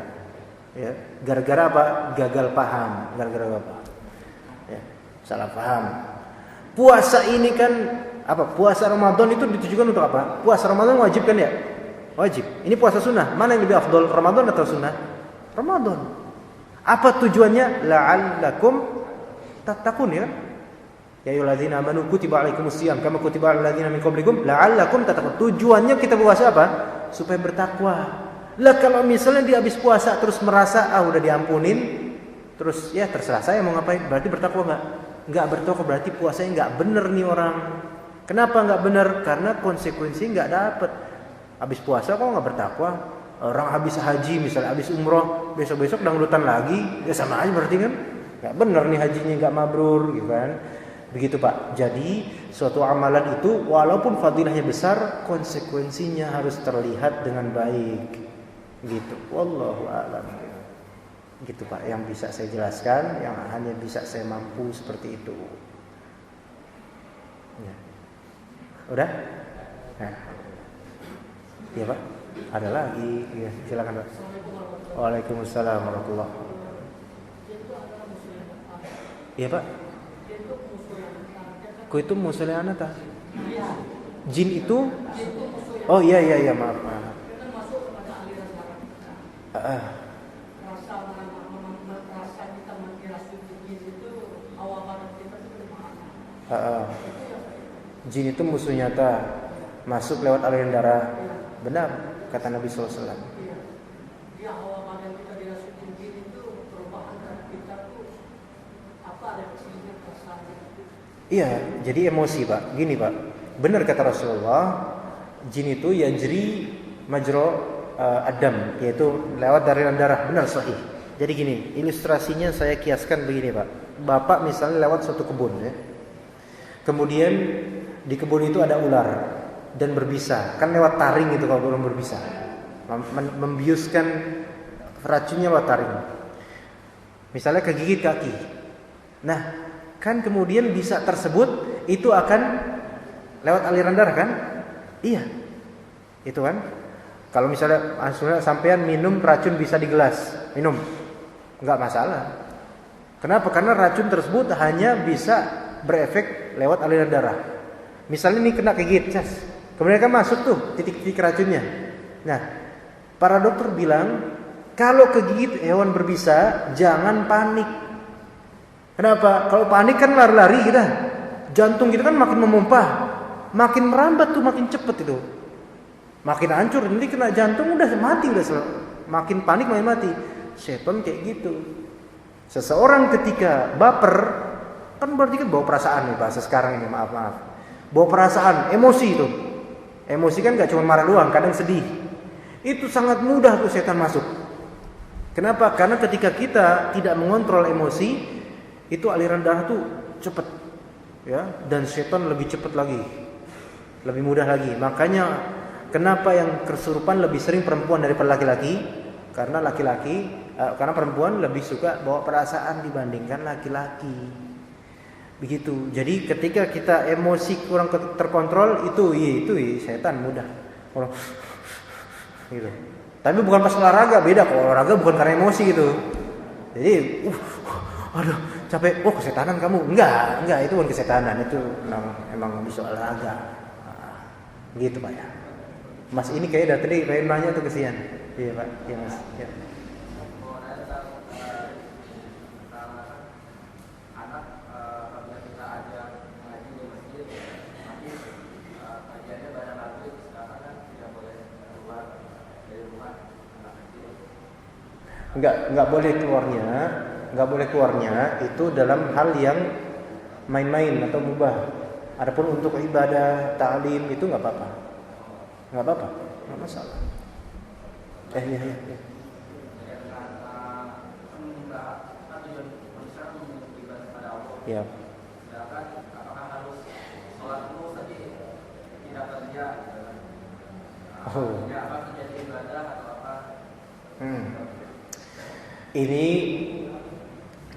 Ya. Gara-gara apa? Gagal paham. Gara-gara apa? Ya. Salah paham. Puasa ini kan Apa? Puasa Ramadan itu ditujukan untuk apa? Puasa Ramadan wajib kan ya? Wajib. Ini puasa sunnah. Mana yang lebih afdol? Ramadan atau sunnah? Ramadan. Apa tujuannya? La'allakum tattaqun ya. Ya ayyuhalladzina amanu kutiba alaikumusiyam kama kutiba alal ladzina min qablikum la'allakum tattaqun. Tujuannya kita puasa apa? Supaya bertakwa. Lah kalau misalnya dia habis puasa terus merasa udah diampunin, terus ya terserah saya mau ngapain, berarti bertakwa enggak? Enggak bertakwa, berarti puasanya enggak bener nih orang. Kenapa enggak bener? Karena konsekuensi enggak dapat. Habis puasa kok enggak bertakwa? Orang habis haji misalnya, habis umroh, besok-besok dangdutan lagi, ya sama aja berarti kan? Enggak bener nih hajinya, enggak mabrur gitu kan. Begitu Pak. Jadi suatu amalan itu walaupun fadilahnya besar, konsekuensinya harus terlihat dengan baik. Gitu. Wallahu a'lam. Gitu Pak, yang bisa saya jelaskan, yang hanya bisa saya mampu seperti itu. Ya. Udah? Nah. Iya Pak, ada lagi. Ya, silakan Pak. Waalaikumsalam warahmatullahi wabarakatuh. Iya Pak. Ku itu musuhnya anak tak? Jin itu? Oh iya maaf. Jin itu musuh nyata, masuk lewat aliran darah. Benar kata Nabi SAW. Iya, jadi emosi Pak. Gini Pak, benar kata Rasulullah, jin itu yajri majro adam, yaitu lewat aliran darah. Benar sahih. Jadi gini, ilustrasinya saya kiaskan begini Pak. Bapak misalnya lewat suatu kebun ya. Kemudian di kebun itu ada ular dan berbisa. Kan lewat taring itu kalau belum berbisa. Membiuskan racunnya lewat taring. Misalnya kegigit kaki. Nah, kan kemudian bisa tersebut itu akan lewat aliran darah kan? Iya. Itu kan. Kalau misalnya sampean minum racun bisa di gelas, minum. Enggak masalah. Kenapa? Karena racun tersebut hanya bisa berefek lewat aliran darah. Misalnya ini kena gigit, kemudian kan masuk tuh titik-titik racunnya. Nah, para dokter bilang kalau kegigit hewan berbisa jangan panik. Kenapa? Kalau panik kan lari-lari kita, jantung kita kan makin memompa, makin merambat tuh, makin cepet itu, makin hancur. Nanti kena jantung udah mati, makin panik makin mati. Setan kayak gitu. Seseorang ketika baper, kan berarti kan bawa perasaan nih bahasa sekarang ini, maaf. Bawa perasaan, emosi itu. Emosi kan gak cuma marah doang, kadang sedih. Itu sangat mudah tuh setan masuk. Kenapa? Karena ketika kita tidak mengontrol emosi, itu aliran darah tuh cepet, ya, dan setan lebih cepet lagi, lebih mudah lagi. Makanya kenapa yang kesurupan lebih sering perempuan daripada laki-laki? Karena perempuan lebih suka bawa perasaan dibandingkan laki-laki. Begitu. Jadi ketika kita emosi kurang terkontrol, itu setan mudah. Gitu. Tapi bukan pas olahraga, beda kok. Olahraga bukan karena emosi gitu. Jadi, aduh, capek. Oh, kesetanan kamu? Enggak, itu bukan kesetanan, itu emang bisa olahraga. Gitu Pak ya. Mas ini kayak dari tadi pengen nanya tuh kesian. Iya Pak, iya Mas. Ya. Enggak boleh keluarnya itu dalam hal yang main-main atau mubah. Adapun untuk ibadah, ta'lim itu enggak apa-apa. Enggak masalah. Iya. Ya. Ini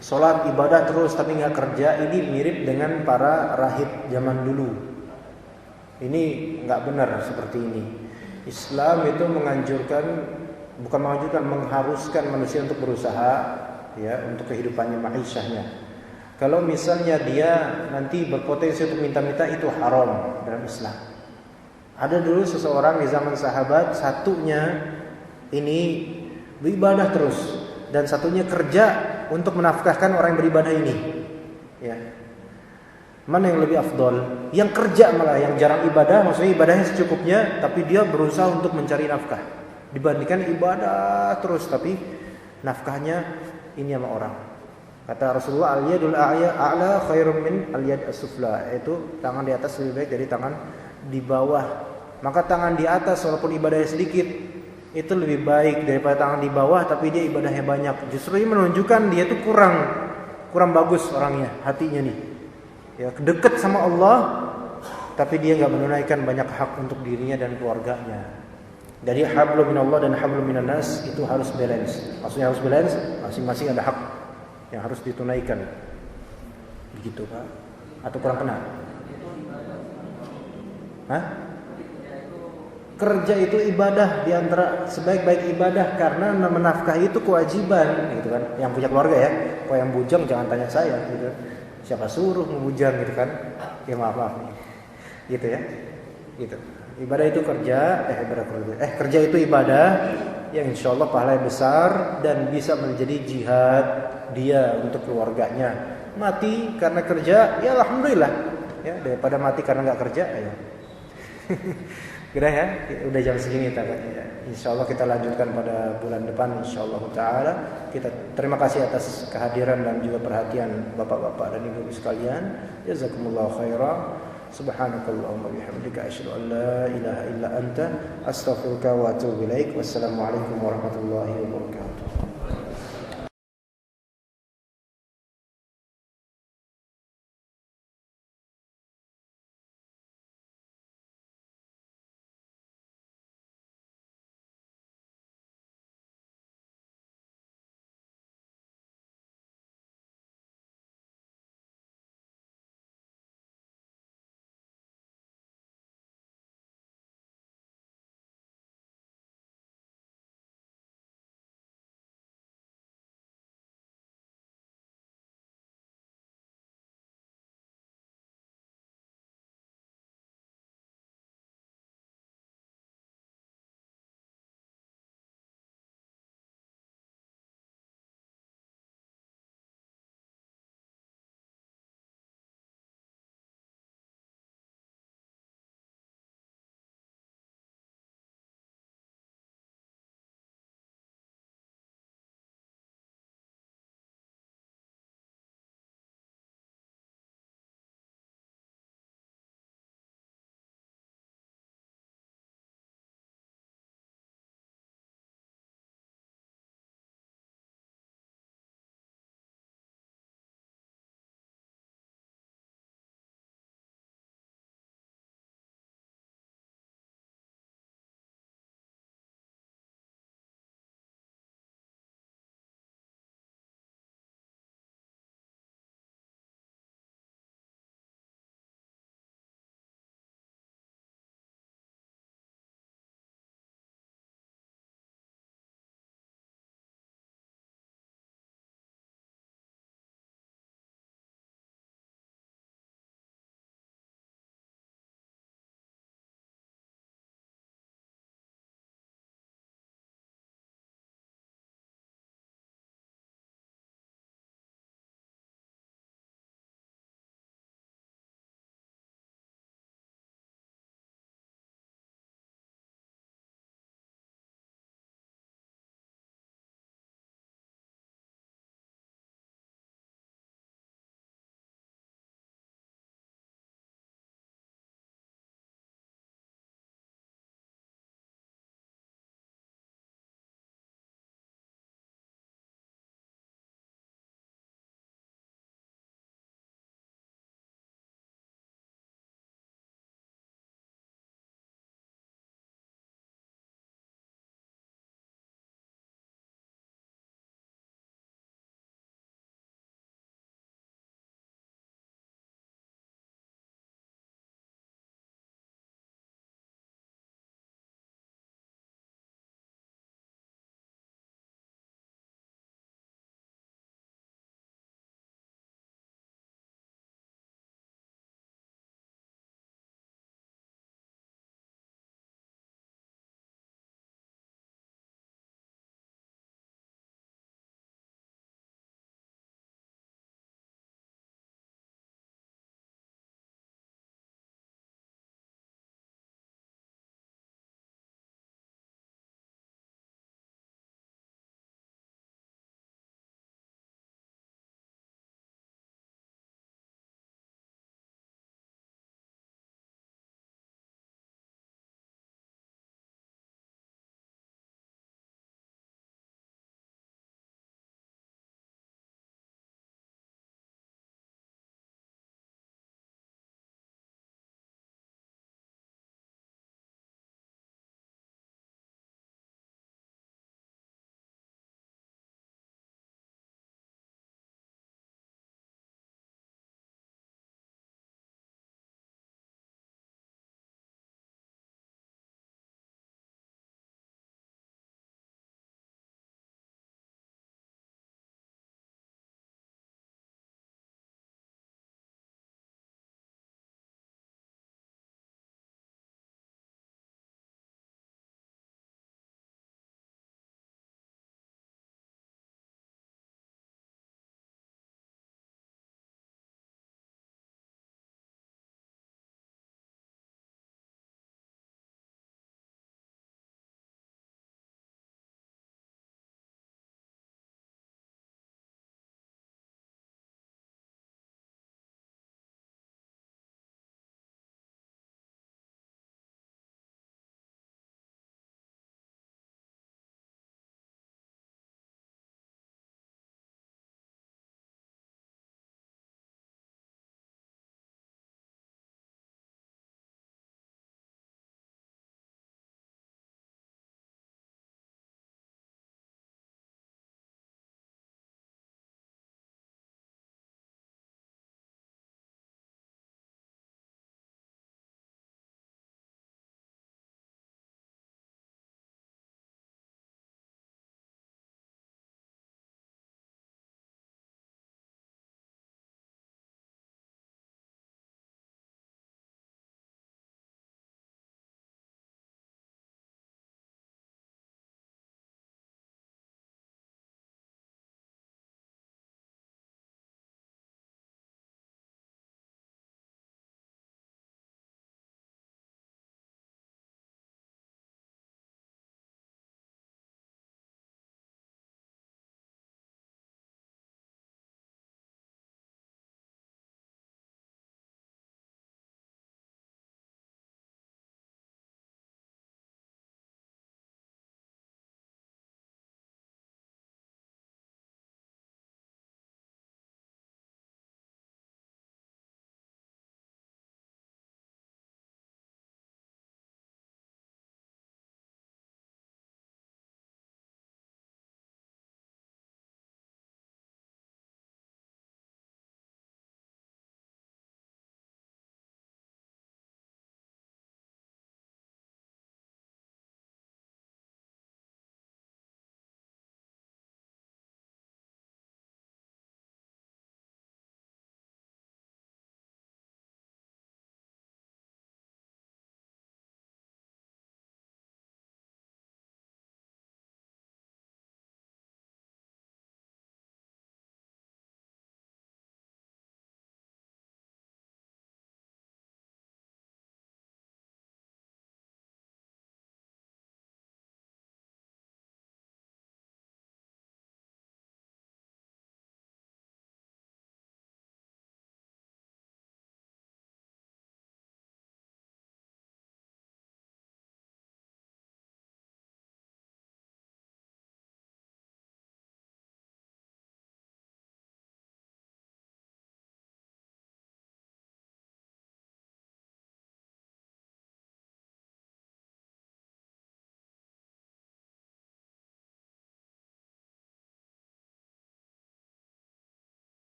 sholat ibadah terus tapi nggak kerja, ini mirip dengan para rahib zaman dulu. Ini nggak benar seperti ini. Islam itu mengharuskan manusia untuk berusaha, ya, untuk kehidupannya, ma'isyahnya. Kalau misalnya dia nanti berpotensi untuk minta-minta, itu haram dalam Islam. Ada dulu seseorang di zaman sahabat, satunya ini beribadah terus dan satunya kerja untuk menafkahkan orang yang beribadah ini. Ya. Mana yang lebih afdol? Yang kerja malah, yang jarang ibadah, maksudnya ibadahnya secukupnya, tapi dia berusaha untuk mencari nafkah. Dibandingkan ibadah terus tapi nafkahnya ini sama orang. Kata Rasulullah, al-yadul a'la khairum min al-yad as-sufla, yaitu tangan di atas lebih baik dari tangan di bawah. Maka tangan di atas walaupun ibadahnya sedikit itu lebih baik daripada tangan di bawah tapi dia ibadahnya banyak. Justru ini menunjukkan dia tuh kurang bagus orangnya, hatinya nih. Ya, dekat sama Allah tapi dia enggak menunaikan banyak hak untuk dirinya dan keluarganya. Jadi hablum minallah dan hablum minan nas itu harus balance. Maksudnya harus balance, masing-masing ada hak yang harus ditunaikan. Begitu, Pak? Atau kurang kena? Hah? Kerja itu ibadah, di antara sebaik-baik ibadah karena menafkahi itu kewajiban, gitu kan. Yang punya keluarga ya. Kalau yang bujang jangan tanya saya, gitu. Siapa suruh membujang, gitu kan? Ya maaf nih. Gitu ya. Gitu. Ibadah itu kerja, kerja itu ibadah yang insyaallah pahalanya besar dan bisa menjadi jihad dia untuk keluarganya. Mati karena kerja, ya alhamdulillah. Ya, daripada mati karena enggak kerja, ayo. Udah ya, udah jam segini tampaknya. Insyaallah kita lanjutkan pada bulan depan insyaallah taala. Kita terima kasih atas kehadiran dan juga perhatian Bapak-bapak dan Ibu sekalian. Jazakumullahu khairan. Subhanakallahumma bihamdika asyhadu an la ilaha illa anta astaghfiruka wa atubu ilaik. Wassalamualaikum warahmatullahi wabarakatuh.